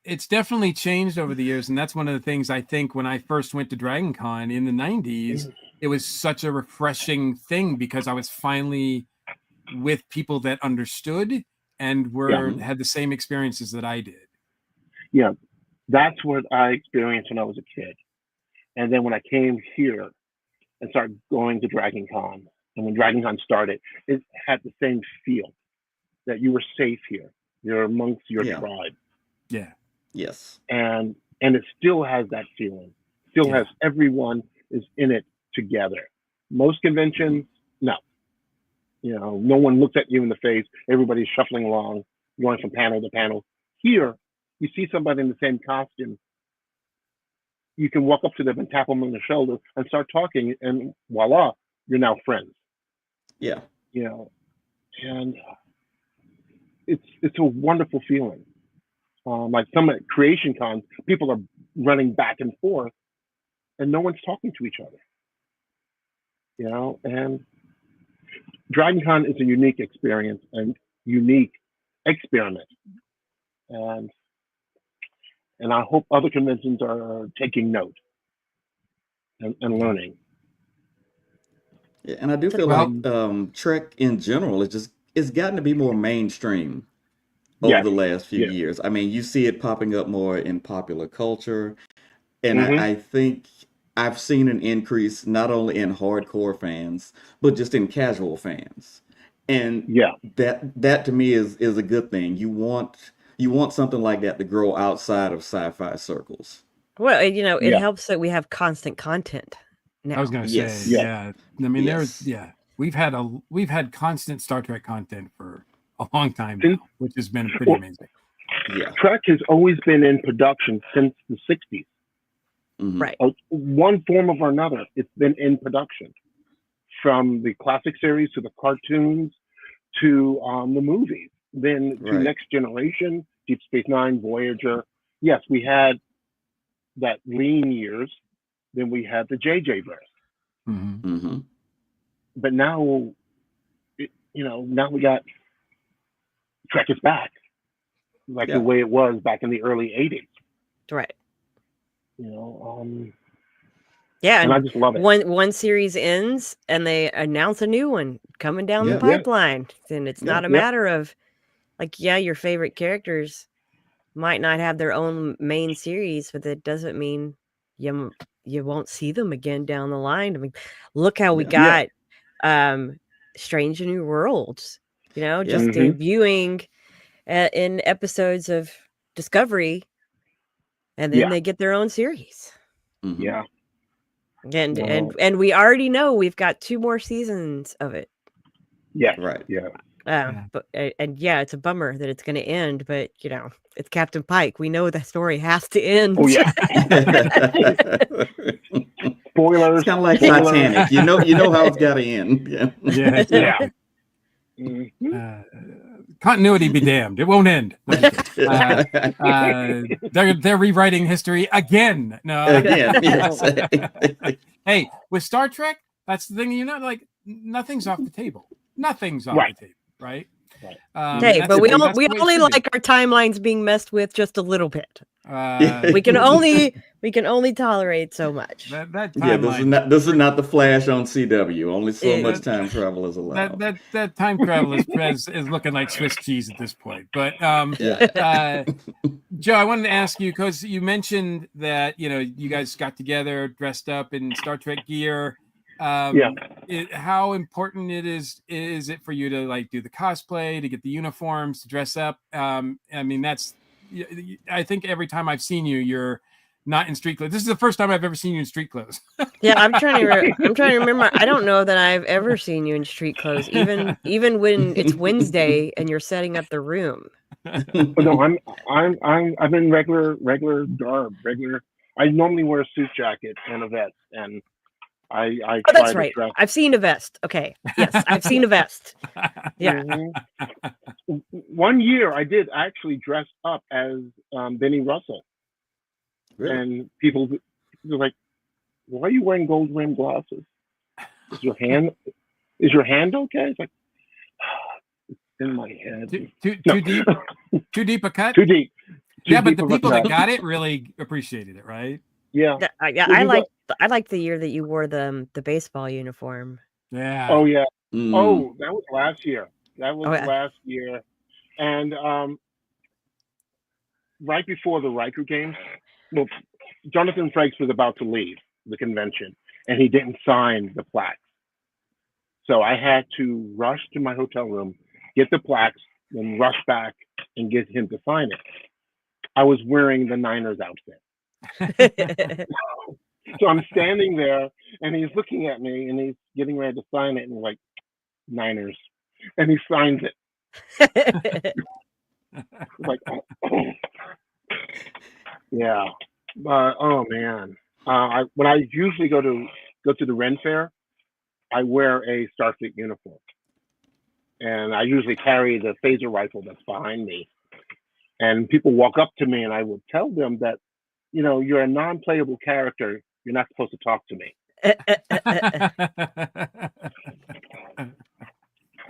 it's definitely changed over the years, and that's one of the things I think when I first went to Dragon Con in the 90s, it was such a refreshing thing because I was finally with people that understood and yeah, had the same experiences that I did. yeah, that's what I experienced when I was a kid. And then when I came here and started going to Dragon Con, and when Dragon Con started, it had the same feel that you were safe here. You're amongst your Yeah. tribe. Yeah. Yes. And it still has that feeling. Still Yeah. has everyone is in it together. Most conventions, no. No one looks at you in the face. Everybody's shuffling along, going from panel to panel. Here, you see somebody in the same costume, you can walk up to them and tap them on the shoulder and start talking, and voila, you're now friends. Yeah. And it's a wonderful feeling. Like some at creation cons, people are running back and forth, and no one's talking to each other. And Dragon Con is a unique experience and unique experiment, and I hope other conventions are taking note and learning. Yeah, and I do feel Well, like Trek in general is just it's gotten to be more mainstream over Yes, the last few yes, years. I mean, you see it popping up more in popular culture, and hmm I think I've seen an increase not only in hardcore fans, but just in casual fans. And yeah, that to me is a good thing. You want something like that to grow outside of sci-fi circles. Well, it yeah, helps that we have constant content I was now. going to say, Yes. yeah. yeah. I mean, Yes. we've had constant Star Trek content for a long time Since now, which has been pretty well, amazing. Yeah. Trek has always been in production since the '60s. Hmm. Right. One form or another, it's been in production, from the classic series to the cartoons to the movies, then to Right. Next Generation, Deep Space Nine, Voyager. Yes, we had that lean years. Then we had the JJ verse. Hmm. Hmm. But now, now we got Trek is back, like the Yeah. way it was back in the early '80s. Right. Yeah, and I and just love it. one series ends and they announce a new one coming down the Yeah. pipeline. And it's not a Yep. matter of like, yeah, your favorite characters might not have their own main series, but that doesn't mean you won't see them again down the line. I mean, look how we Yeah. got Strange New Worlds, just Mhm. debuting in episodes of Discovery, and then Yeah. they get their own series. Mhm. Yeah. And No. and we already know we've got 2 more seasons of it. Yes. Right. Yeah. But and yeah, it's a bummer that it's going to end, but it's Captain Pike. We know the story has to end. Oh yeah. Spoilers. It's kind of like spoilers. Titanic. You know how it's got to end. Yeah. Yeah, exactly. Mhm. Continuity be damned. It won't end. They're rewriting history again. No. Again, yes. Hey, with Star Trek, that's the thing. Like nothing's off the table. Nothing's off Right. the table, right? Right. Hey, that's but the we thing. That's only the way it should be. like our timelines being messed with just a little bit. Yeah. We can only tolerate so much. that Yeah, timeline. this is not the Flash on CW. Only so It- much time travel is allowed. that time travel is looking like Swiss cheese at this point. But Yeah. Joe, I wanted to ask you because you mentioned that you guys got together, dressed up in Star Trek gear. How important is it for you to like do the cosplay, to get the uniforms, to dress up? I mean, I think every time I've seen you, you're not in street clothes. This is the first time I've ever seen you in street clothes. Yeah, I'm trying to remember. I don't know that I've ever seen you in street clothes, even when it's Wednesday and you're setting up the room. No, I'm in regular garb. I normally wear a suit jacket and a vest, and I Oh, try that's to right. dress. I've seen a vest. Okay. Yes, I've seen a vest. Yeah. Mhm. One year I did actually dress up as Benny Russell, Really? and people were like, "Why are you wearing gold rimmed glasses? Is your hand okay?" It's like it's in my head. Too No. deep? Too deep a cut? Too deep. Yeah, but deep the of a people that cut. got it really appreciated it, right? Yeah. Yeah, Well, I liked the year that you wore the baseball uniform. Yeah. Oh yeah. Mm. Oh, that was last year. Yeah. Last year, and right before the Riker Games, well, Jonathan Frakes was about to leave the convention, and he didn't sign the plaques. So I had to rush to my hotel room, get the plaques, then rush back and get him to sign it. I was wearing the Niners outfit. So I'm standing there, and he's looking at me, and he's getting ready to sign it, and like, Niners. And he signs it. Like, oh. Yeah. Oh man. When I usually go to the Ren Fair, I wear a Starfleet uniform, and I usually carry the phaser rifle that's behind me. And people walk up to me, and I will tell them that, you're a non-playable character. You're not supposed to talk to me.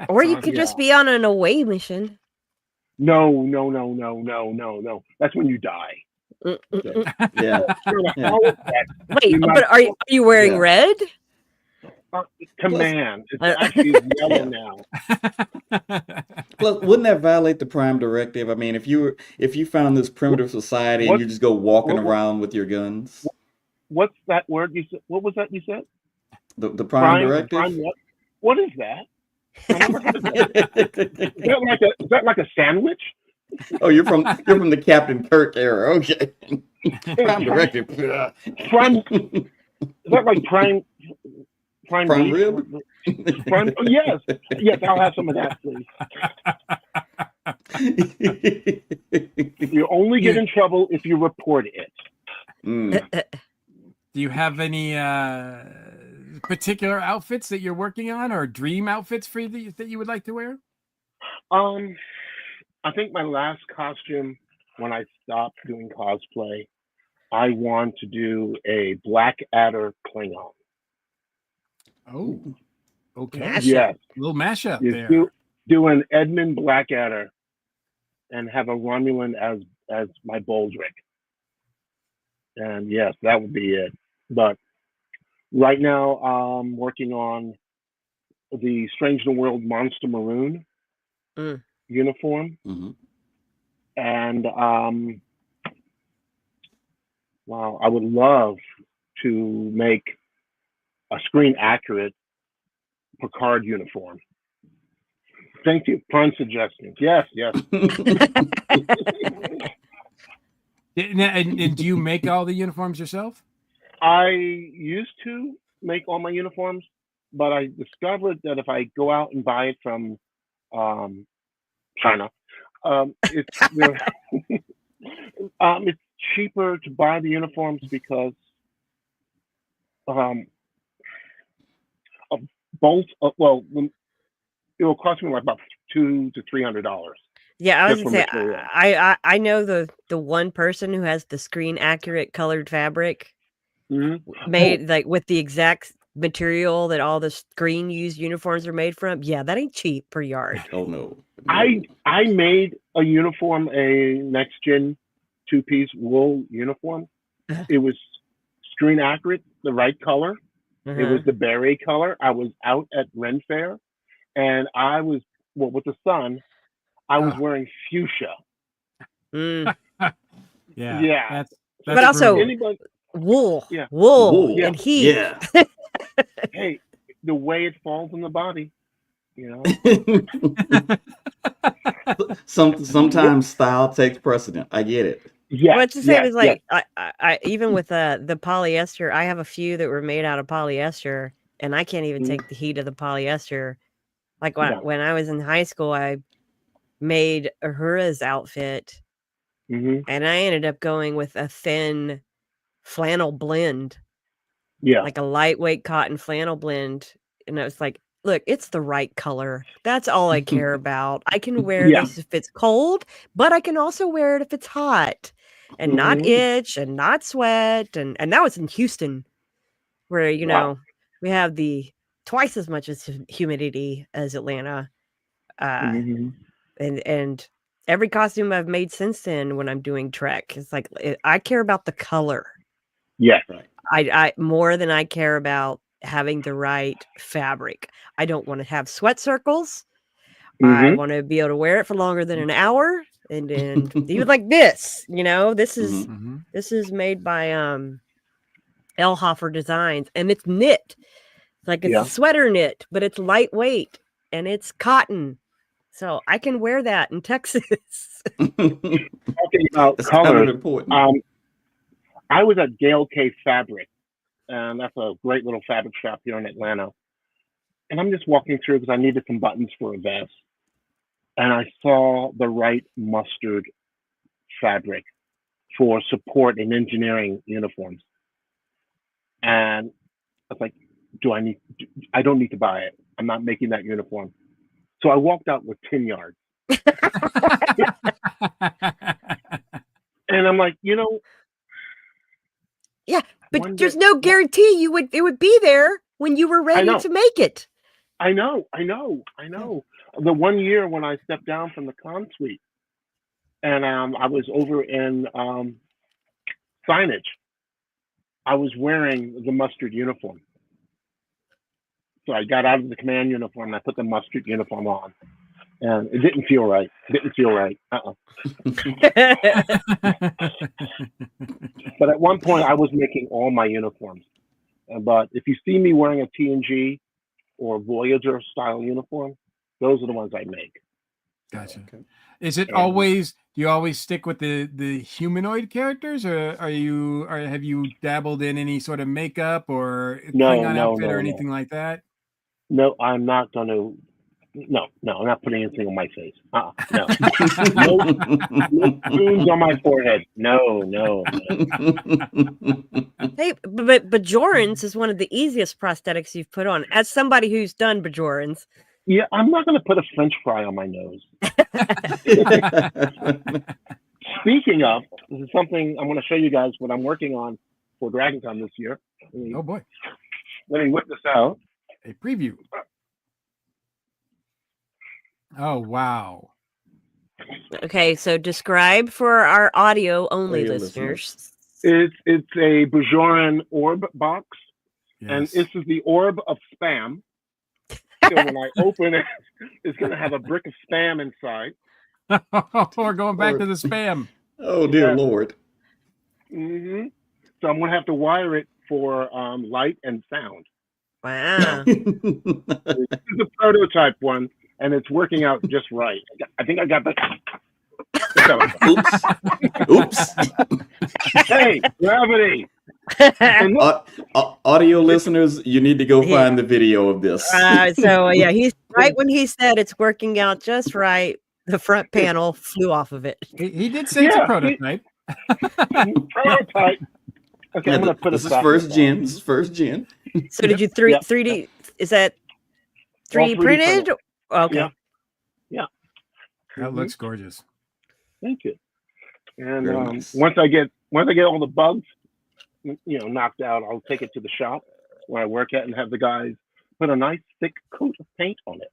Or you could just be on an away mission. No. That's when you die. Yeah. Wait, but are you wearing red? Command. It's actually yellow now. Plus, wouldn't that violate the Prime Directive? I mean, if you found this primitive society and you just go walking around with your guns. What's that word you said? What was that you said? The Prime Directive? Prime what is that? Is that like a sandwich? Oh, you're from the Captain Kirk era. Okay. Prime Directive. Prime. Is that like prime rib? Prime, oh, yes, I'll have some of that, please. You only get in trouble if you report it. Do you have any particular outfits that you're working on, or dream outfits for you that you would like to wear? I think my last costume, when I stopped doing cosplay, I want to do a Blackadder Klingon. Oh, okay. Yes. A little mashup there. Do an Edmund Blackadder and have a Romulan as my Boldrick. And yes, that would be it. But right now, I'm working on the Strange New World Monster Maroon Mm. uniform, Hmm. and wow, I would love to make a screen accurate Picard uniform. Thank you. Prime suggestions. Yes, yes. And do you make all the uniforms yourself? I used to make all my uniforms, but I discovered that if I go out and buy it from um, China, it's they're, it's cheaper to buy the uniforms because um, a bolt. Well, it will cost me like about $200 to $300 Yeah, I was just gonna for say material. I know the one person who has the screen accurate colored fabric Hmm. Oh, made like with the exact material that all the screen used uniforms are made from. Yeah, that ain't cheap per yard. Oh no, I no. I made a uniform, a next gen two-piece wool uniform. It was screen accurate, the right color. It was Uh-huh. the beret color. I was out at Ren Fair, and I was well with the sun. I was Oh, wearing fuchsia. Mm. yeah, Yeah. So But that's if also brutal. anybody, wool, yeah, wool yeah. and Wool. heat. Yeah. Hey, the way it falls on the body, you know. Sometimes style takes precedent. I get it. Well, Yes, it's the same yes, as yes. like I even with the polyester, I have a few that were made out of polyester, and I can't even Mm, take the heat of the polyester. Like no. when I was in high school, I made Uhura's outfit, Hmm. and I ended up going with a thin flannel blend, Yeah. like a lightweight cotton flannel blend. And I was like, look, it's the right color. That's all I care about. I can wear Yeah. this if it's cold, but I can also wear it if it's hot and not Hmm. itch and not sweat. And that was in Houston, where, Wow. we have the twice as much as humidity as Atlanta. Uh, Hmm. and every costume I've made since then when I'm doing Trek, it's like I care about the color. Yes. Right. I more than I care about having the right fabric. I don't want to have sweat circles. I Hmm. want to be able to wear it for longer than an hour. And even like this, this Hmm. is Hmm. this is made by Elhofer Designs, and it's knit. It's like it's a Yeah. sweater knit, but it's lightweight and it's cotton. So I can wear that in Texas. Talking about That's kind of colors, important. um, I was at Gale K Fabric, and that's a great little fabric shop here in Atlanta. And I'm just walking through because I needed some buttons for a vest, and I saw the right mustard fabric for support and engineering uniforms. And I was like, "Do I need? I don't need to buy it. I'm not making that uniform." So I walked out with 10 yards, and I'm like, Yeah, but one day, there's no guarantee it would be there when you were I ready know, to make it. I know, I know, I Yeah. know. The one year when I stepped down from the con suite, and I was over in signage. I was wearing the mustard uniform. So I got out of the command uniform and I put the mustard uniform on. And it didn't feel right. It didn't feel right. But at one point, I was making all my uniforms. But if you see me wearing a TNG or Voyager style uniform, those are the ones I make. Gotcha. Okay. Is it And always? Do you always stick with the humanoid characters, or have you dabbled in any sort of makeup or no, Klingon no, outfit or no, no. anything like that? No, I'm not going to. No, no, I'm not putting anything on my face. No. No, no spoons on my forehead. No, no, no. Hey, but Bajorans is one of the easiest prosthetics you've put on. As somebody who's done Bajorans, Yeah, I'm not going to put a French fry on my nose. Speaking of, this is something I'm going to show you guys what I'm working on for DragonCon this year. Oh boy, Let me whip this out. a preview. Oh wow. okay, so describe for our audio only Radio listeners. It's a Bajoran orb box, and Yes. this is the orb of spam. So when I open it, it's going to have a brick of spam inside. We're going back to the spam. Oh, dear Yeah. Lord. hmm So I'm going to have to wire it for light and sound. Wow. This is a prototype one, and it's working out just right. I think I got the. Oops. Hey, gravity! And look, Audio listeners, you need to go Yeah. find the video of this. So yeah, he's right when he said it's working out just right. The front panel flew off of it. He did say it's a Yeah, prototype. prototype. Okay, I'm going to put this it is back. first gen. This is first gen. So did you Yep. 3D? Is that 3D 3D printed? printed. Okay. Yeah. That looks gorgeous. Thank you. And Very nice. once I get all the bugs, knocked out, I'll take it to the shop where I work at and have the guys put a nice thick coat of paint on it.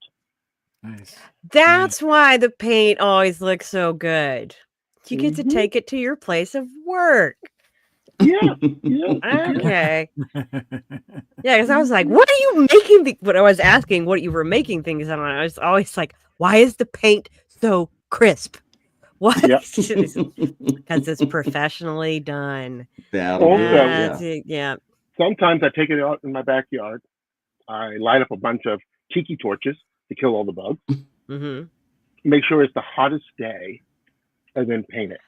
Nice. That's why the paint always looks so good. You get to Mhm. take it to your place of work. Yeah. Okay. Yeah, because I was like, what are you making? When I was asking what you were making things on, I was always like, why is the paint so crisp? What? Yep. Because it's professionally done. That'll do it, That's yeah. it, yeah. Sometimes I take it out in my backyard. I light up a bunch of tiki torches to kill all the bugs. hmm Make sure it's the hottest day, and then paint it.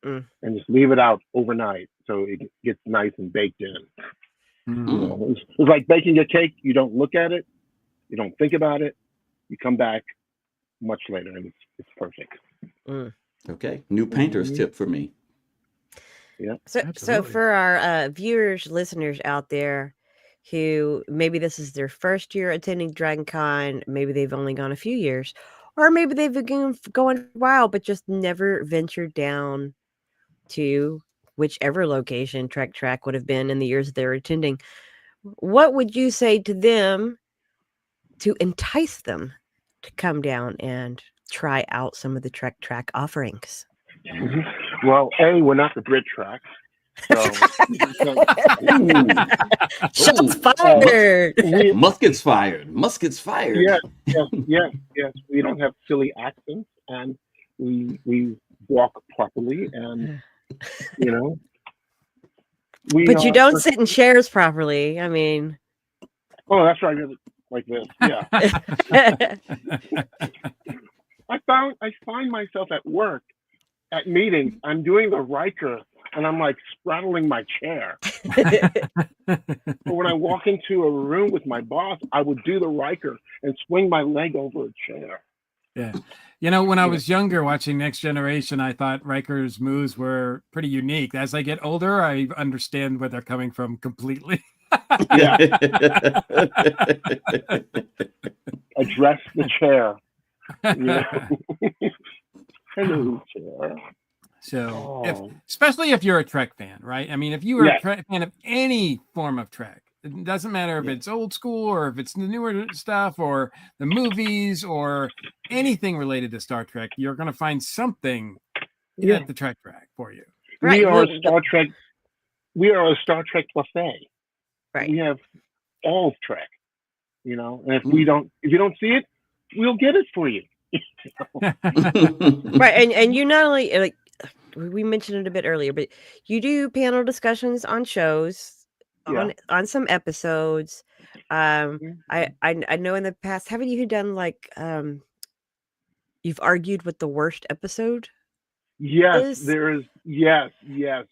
Mm. And just leave it out overnight so it gets nice and baked in. Mm. It's like baking a cake. You don't look at it, you don't think about it. You come back much later, and it's perfect. Okay. New painter's tip for me. So Absolutely. for our viewers, listeners out there who maybe this is their first year attending Dragon Con, maybe they've only gone a few years, or maybe they've been going for a while but just never ventured down to whichever location Trek Track would have been in the years they were attending, what would you say to them to entice them to come down and try out some of the Trek Track offerings? Well, we're not the Brit track. So, Shots fired! Muskets fired. Muskets fired. yes. We don't have silly accents, and we walk properly, and But you don't sit in chairs properly. I mean, Oh, that's right. Like this. Yeah. I find myself at work, at meetings. I'm doing the Riker, and I'm like straddling my chair. But when I walk into a room with my boss, I would do the Riker and swing my leg over a chair. Yeah. When I was younger watching Next Generation, I thought Riker's moves were pretty unique. As I get older, I understand where they're coming from completely. Yeah. Address the chair. Hello, chair. So, especially if you're a Trek fan, right? I mean, if you are a Trek fan of any form of Trek, it doesn't matter if it's old school or if it's the newer stuff or the movies or anything related to Star Trek, you're going to find something at the Trek Track for you. Right. We are a Star Trek. We are a Star Trek buffet. Right. We have all of Trek, and if you don't see it, we'll get it for you. Right, and you not only like we mentioned it a bit earlier, but you do panel discussions on shows, on some episodes. I know in the past, haven't you done like you've argued with the worst episode? Yes, there is. Yes,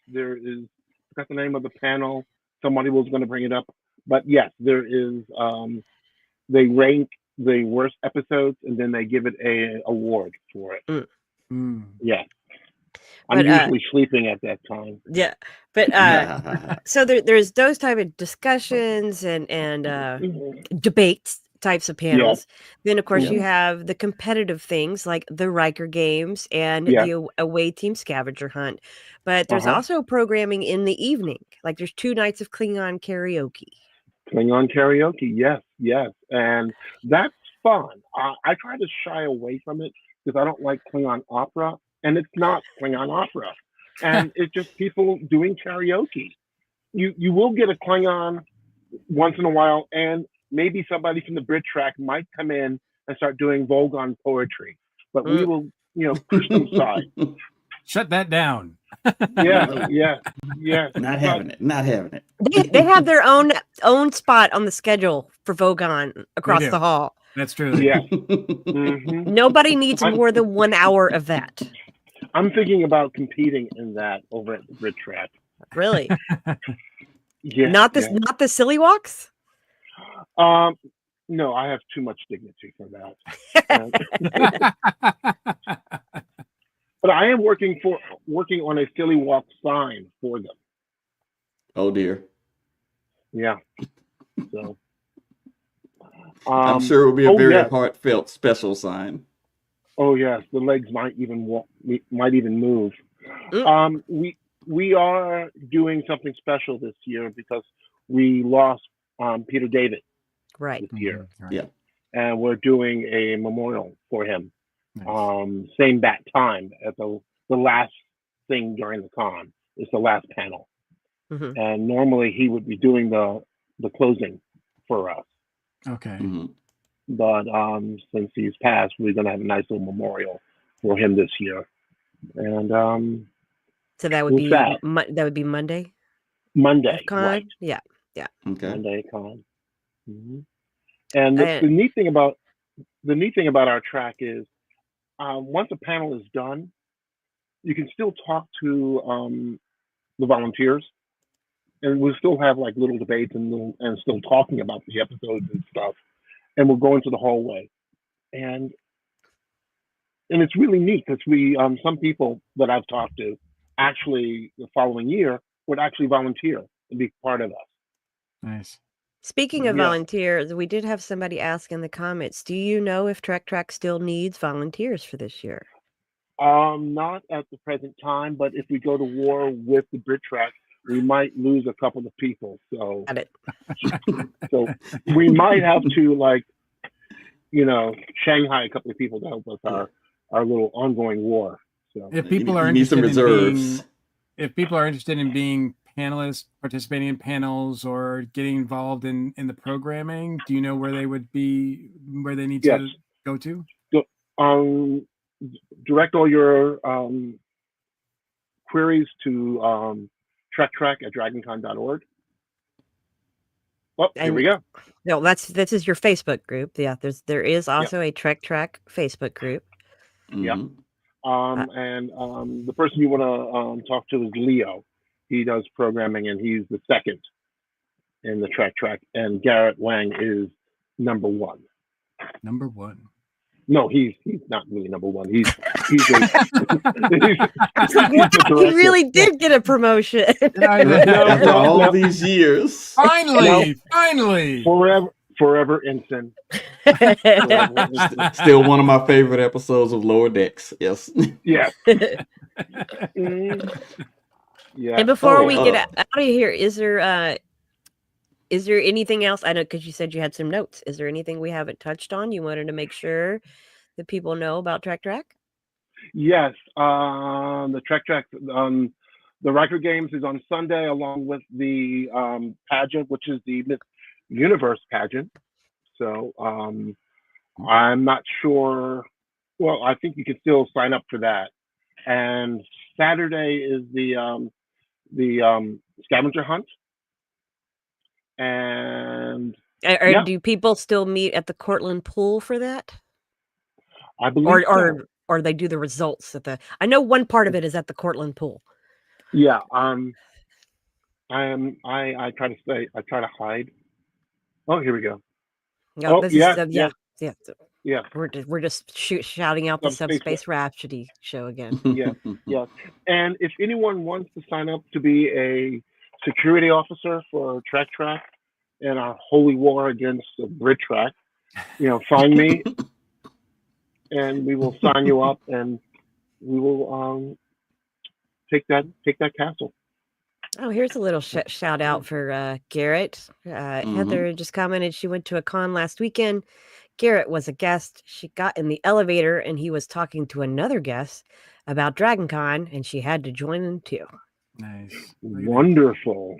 there is. I forgot the name of the panel. Somebody was going to bring it up, but yes, there is. They rank the worst episodes, and then they give it a award for it. Yeah, I'm usually sleeping at that time. Yeah, but so there's those type of discussions and debates types of panels. Then of course you have the competitive things like the Riker Games and the Away Team Scavenger Hunt. But there's also programming in the evening. Like there's 2 nights of Klingon Karaoke. Klingon Karaoke, yes, and that's fun. I try to shy away from it because I don't like Klingon opera, and it's not Klingon opera. and it's just people doing karaoke. You will get a Klingon once in a while, and maybe somebody from the Brit track might come in and start doing Vogon poetry, but we will, push them aside. Shut that down. Yeah. Not having it. Not having it. They have their own spot on the schedule for Vogon across do. the hall. That's true. Yeah. Mhm. Nobody needs more than 1 hour of that. I'm thinking about competing in that over at the Brit track. Really? Yeah. Not the silly walks? No, I have too much dignity for that. But I am working on a silly walk sign for them. Oh dear. Yeah. So I'm sure it will be a very heartfelt special sign. Oh yes, the legs might even move. We are doing something special this year because we lost Peter David this year. Right. Yeah. And we're doing a memorial for him. Nice. Same bat time at the last thing during the con. It's the last panel. Mm-hmm. And normally he would be doing the closing for us. Okay. Mm-hmm. But since he's passed, we're gonna have a nice little memorial for him this year. And so that would be that would be Monday. Monday, con? Right? Yeah. Okay. Monday con. Mm-hmm. And the neat thing about our track is once a panel is done, you can still talk to the volunteers, and we'll still have like little debates and still talking about the episodes and stuff. And we'll go into the hallway, and it's really neat because we some people that I've talked to actually the following year would actually volunteer and be part of us. Nice. Speaking of volunteers, we did have somebody ask in the comments, do you know if Trek Track still needs volunteers for this year? Not at the present time, but if we go to war with the Brit Track, we might lose a couple of people. So, so we might have to Shanghai a couple of people to help us our little ongoing war. So if people are interested in being panelists, participating in panels, or getting involved in the programming, do you know where they need to go to? Direct all your queries to trektrack@dragoncon.org. Oh, here we go. No, this is your Facebook group. Yeah, there is also a Trek Track Facebook group. Yeah. And the person you want to talk to is Leo. He does programming, and he's the second in the Trek Track. And Garrett Wang is number one. Number one. No, he's not really number one. He really did get a promotion. After all these years. Finally. Forever ensign. Still one of my favorite episodes of Lower Decks. Yes. Yeah. Yeah. And before we get out of here, is there anything else? I know because you said you had some notes. Is there anything we haven't touched on? You wanted to make sure that people know about Trek Track? Yes. The Trek Track, the Riker Games is on Sunday, along with the pageant, which is the Miss Universe pageant. So I'm not sure. Well, I think you can still sign up for that. And Saturday is the scavenger hunt. And do people still meet at the Cortland Pool for that? I believe or they do the results at the. I know one part of it is at the Cortland Pool. Yeah. I try to hide. Oh, here we go. No, yeah. We're just shouting out the Subspace Rhapsody show again. Yeah. And if anyone wants to sign up to be a security officer for Trek Track and our holy war against the Brit Track, find me, and we will sign you up, and we will take that castle. Oh, here's a little shout out for Garrett. Heather just commented she went to a con last weekend. Garrett was a guest. She got in the elevator and he was talking to another guest about DragonCon, and she had to join in too. Nice. Wonderful.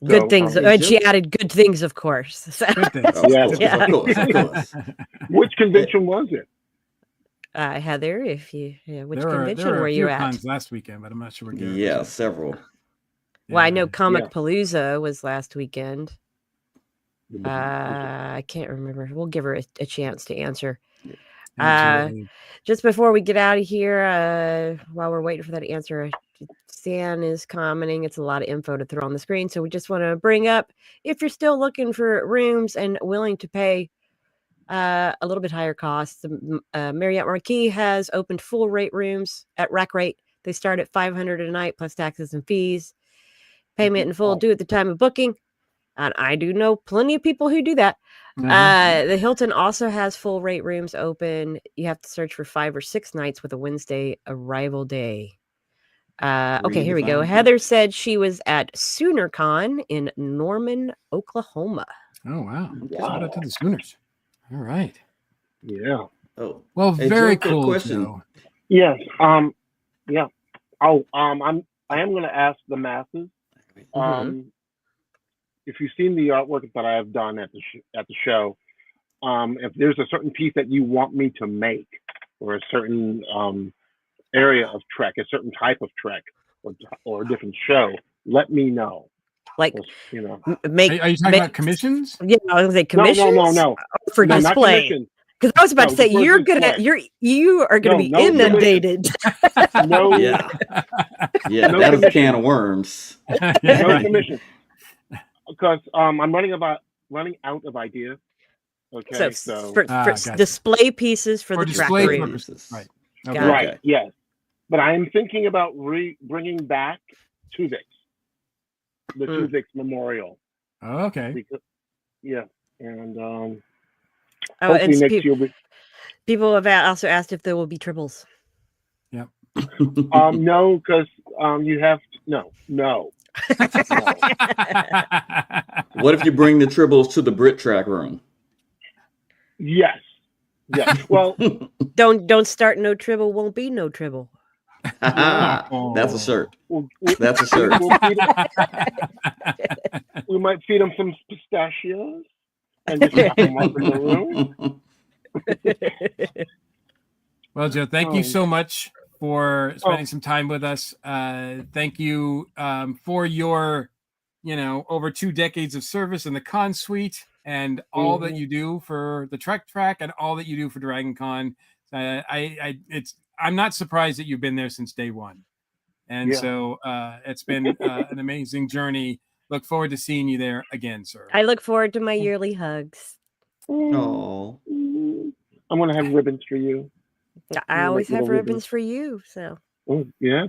Good So, things. And she added good things, of course. So, Good things. Of Yes. course, Yeah. of course. which convention was it? Heather, which there convention were were a you few at? cons last weekend, but I'm not sure what Garrett was Yeah, at. several. Well, I know Yeah. Comic Palooza was last weekend. Mm-hmm. I can't remember. We'll give her a chance to answer. Absolutely. Just before we get out of here, while we're waiting for that answer, Stan is commenting. It's a lot of info to throw on the screen. So we just want to bring up, if you're still looking for rooms and willing to pay a little bit higher costs, Marriott Marquis has opened full rate rooms at rack rate. They start at $500 a night plus taxes and fees. Payment in full due at the time of booking. And I do know plenty of people who do that. The Hilton also has full rate rooms open. You have to search for 5 or 6 nights with a Wednesday arrival day. Okay, here we go. Redefined Heather nights. said she was at SoonerCon in Norman, Oklahoma. Oh, wow. Okay. Shout out to the Sooners. All right. Yeah. Oh, Well, Hey, very Joe, quick cool, question. Joe. Yes. Yeah. Oh. I am going to ask the masses. If you've seen the artwork that I have done at the show, if there's a certain piece that you want me to make, or a certain area of Trek, a certain type of Trek, or a different show, let me know. Like, You know. make. Are you talking about commissions? Yeah, I was gonna say commissions. No. For No, not display. commission. Because I was about to say for you are gonna No, be no commission. inundated. No. yeah. Yeah, No that is a commission. can of worms. Yeah, No right. commission. Because I'm running out of ideas. Okay, So so for gotcha. display pieces for For the track display room. purposes. Right. Okay. Got it. right, yes. But I am thinking about bringing back Tuvix, the Tuvix Memorial. Oh, okay. Because, yeah, and Oh, hopefully and next year. people have also asked if there will be tribbles. Yep. No, because you have no. What if you bring the tribbles to the Brit Track room? Yes. Well, Don't start no tribble, won't be no tribble. That's a shirt. we'll That's a shirt. we might feed them some pistachios and just wrap them up in the room. Well, Joe, thank you so much for spending some time with us. Thank you for your, over 2 decades of service in the con suite and all that you do for the Trek Track and all that you do for DragonCon. I'm not surprised that you've been there since day one. And so it's been an amazing journey. Look forward to seeing you there again, sir. I look forward to my yearly hugs. Oh, I'm gonna have ribbons for you. I always like have little ribbons for you. So Oh, yeah.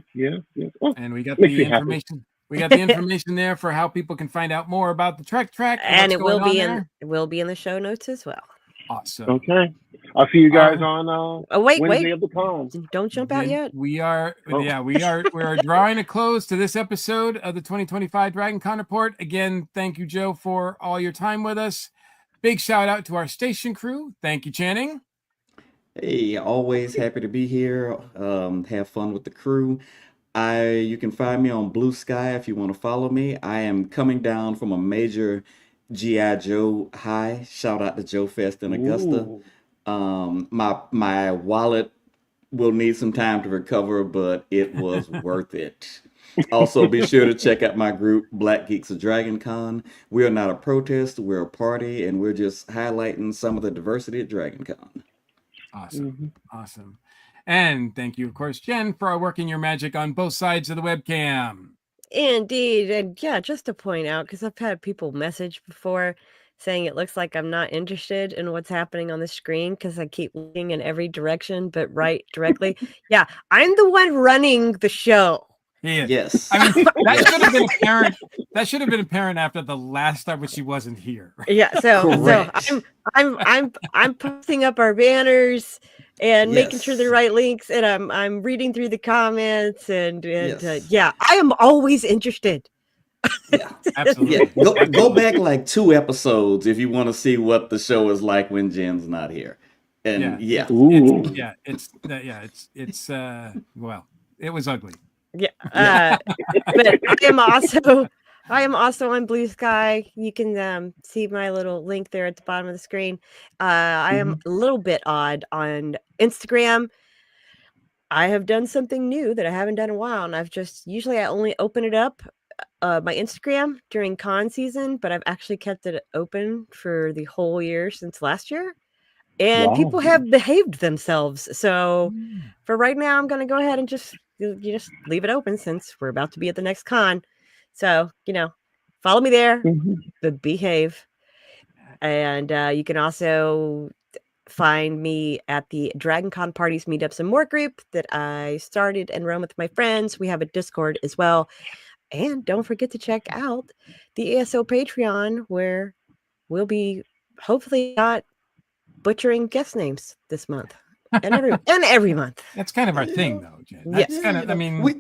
Oh, And we got makes the me happy. information. We got the information there for how people can find out more about the Trek Track. and what's it will going on be there. it will be in the show notes as well. Awesome. okay. I'll see you guys All on Oh wait, Wednesday of the con. don't jump out yet. We are, Oh. we are drawing a close to this episode of the 2025 DragonCon Report. Again, thank you, Joe, for all your time with us. Big shout out to our station crew. Thank you, Channing. hey, always happy to be here. Have fun with the crew. You can find me on Blue Sky if you want to follow me. I am coming down from a major G.I. Joe high. Shout out to Joe Fest in Augusta. Ooh. My wallet will need some time to recover, but it was worth it. Also, be sure to check out my group, Black Geeks of DragonCon. We are not a protest, we're a party, and we're just highlighting some of the diversity at DragonCon. Awesome. Awesome. And thank you, of course, Jen, for working your magic on both sides of the webcam. Indeed. And yeah, just to point out, because I've had people message before saying it looks like I'm not interested in what's happening on the screen because I keep looking in every direction, but right directly. Yeah, I'm the one running the show. Yeah. Yes. I mean, that Yes. should have been apparent. That should have been apparent after the last time when she wasn't here. Yeah, so Correct. I'm posting up our banners and making sure the Yes. right links, and I'm reading through the comments, and Yes. yeah, I am always interested. Yeah. Absolutely. Go back like 2 episodes if you want to see what the show is like when Jen's not here. And Ooh. Well, it was ugly. Yeah. But I am also on Blue Sky. You can see my little link there at the bottom of the screen. I am a little bit odd on Instagram. I have done something new that I haven't done in a while, and usually I only open it up, my Instagram during con season, but I've actually kept it open for the whole year since last year. And people have behaved themselves. So for right now, I'm going to go ahead and just leave it open since we're about to be at the next con. So, follow me there, but behave. And you can also find me at the Dragon Con Parties, Meetups, and More group that I started and run with my friends. We have a Discord as well. And don't forget to check out the ESO Patreon, where we'll be hopefully not butchering guest names this month and every month. That's kind of our thing, though, Jen. That's kind of,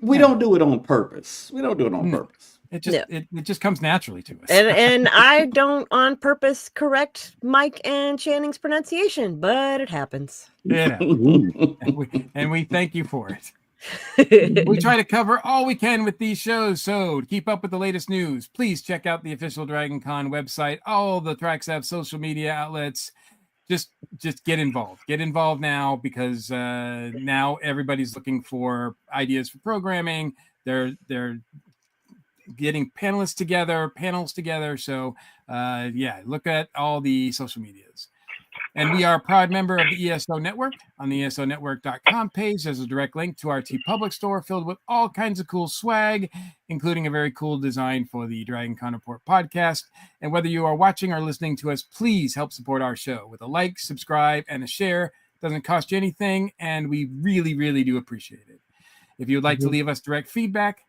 we don't do it on purpose. We don't do it on purpose. It just comes naturally to us. And I don't on purpose correct Mike and Channing's pronunciation, but it happens. And we thank you for it. We try to cover all we can with these shows, so to keep up with the latest news, please check out the official Dragon Con website. All the tracks have social media outlets. Just get involved. Get involved now, because now everybody's looking for ideas for programming. They're getting panels together. So look at all the social medias. And we are a proud member of the ESO Network. On the esonetwork.com page, there's a direct link to our TeePublic store filled with all kinds of cool swag, including a very cool design for the Dragon Con Report podcast. And whether you are watching or listening to us, please help support our show with a like, subscribe, and a share. It doesn't cost you anything, and we really, really do appreciate it. If you would like to leave us direct feedback,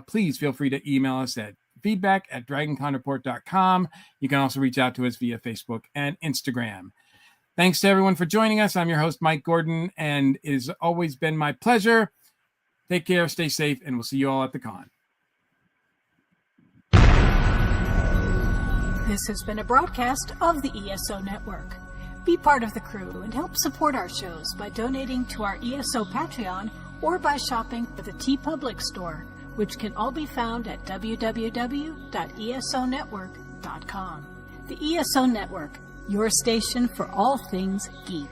please feel free to email us at feedback@dragonconreport.com. You can also reach out to us via Facebook and Instagram. Thanks to everyone for joining us. I'm your host, Mike Gordon, and it has always been my pleasure. Take care, stay safe, and we'll see you all at the con. This has been a broadcast of the ESO Network. Be part of the crew and help support our shows by donating to our ESO Patreon or by shopping at the TeePublic store, which can all be found at www.esonetwork.com. The ESO Network, your station for all things geek.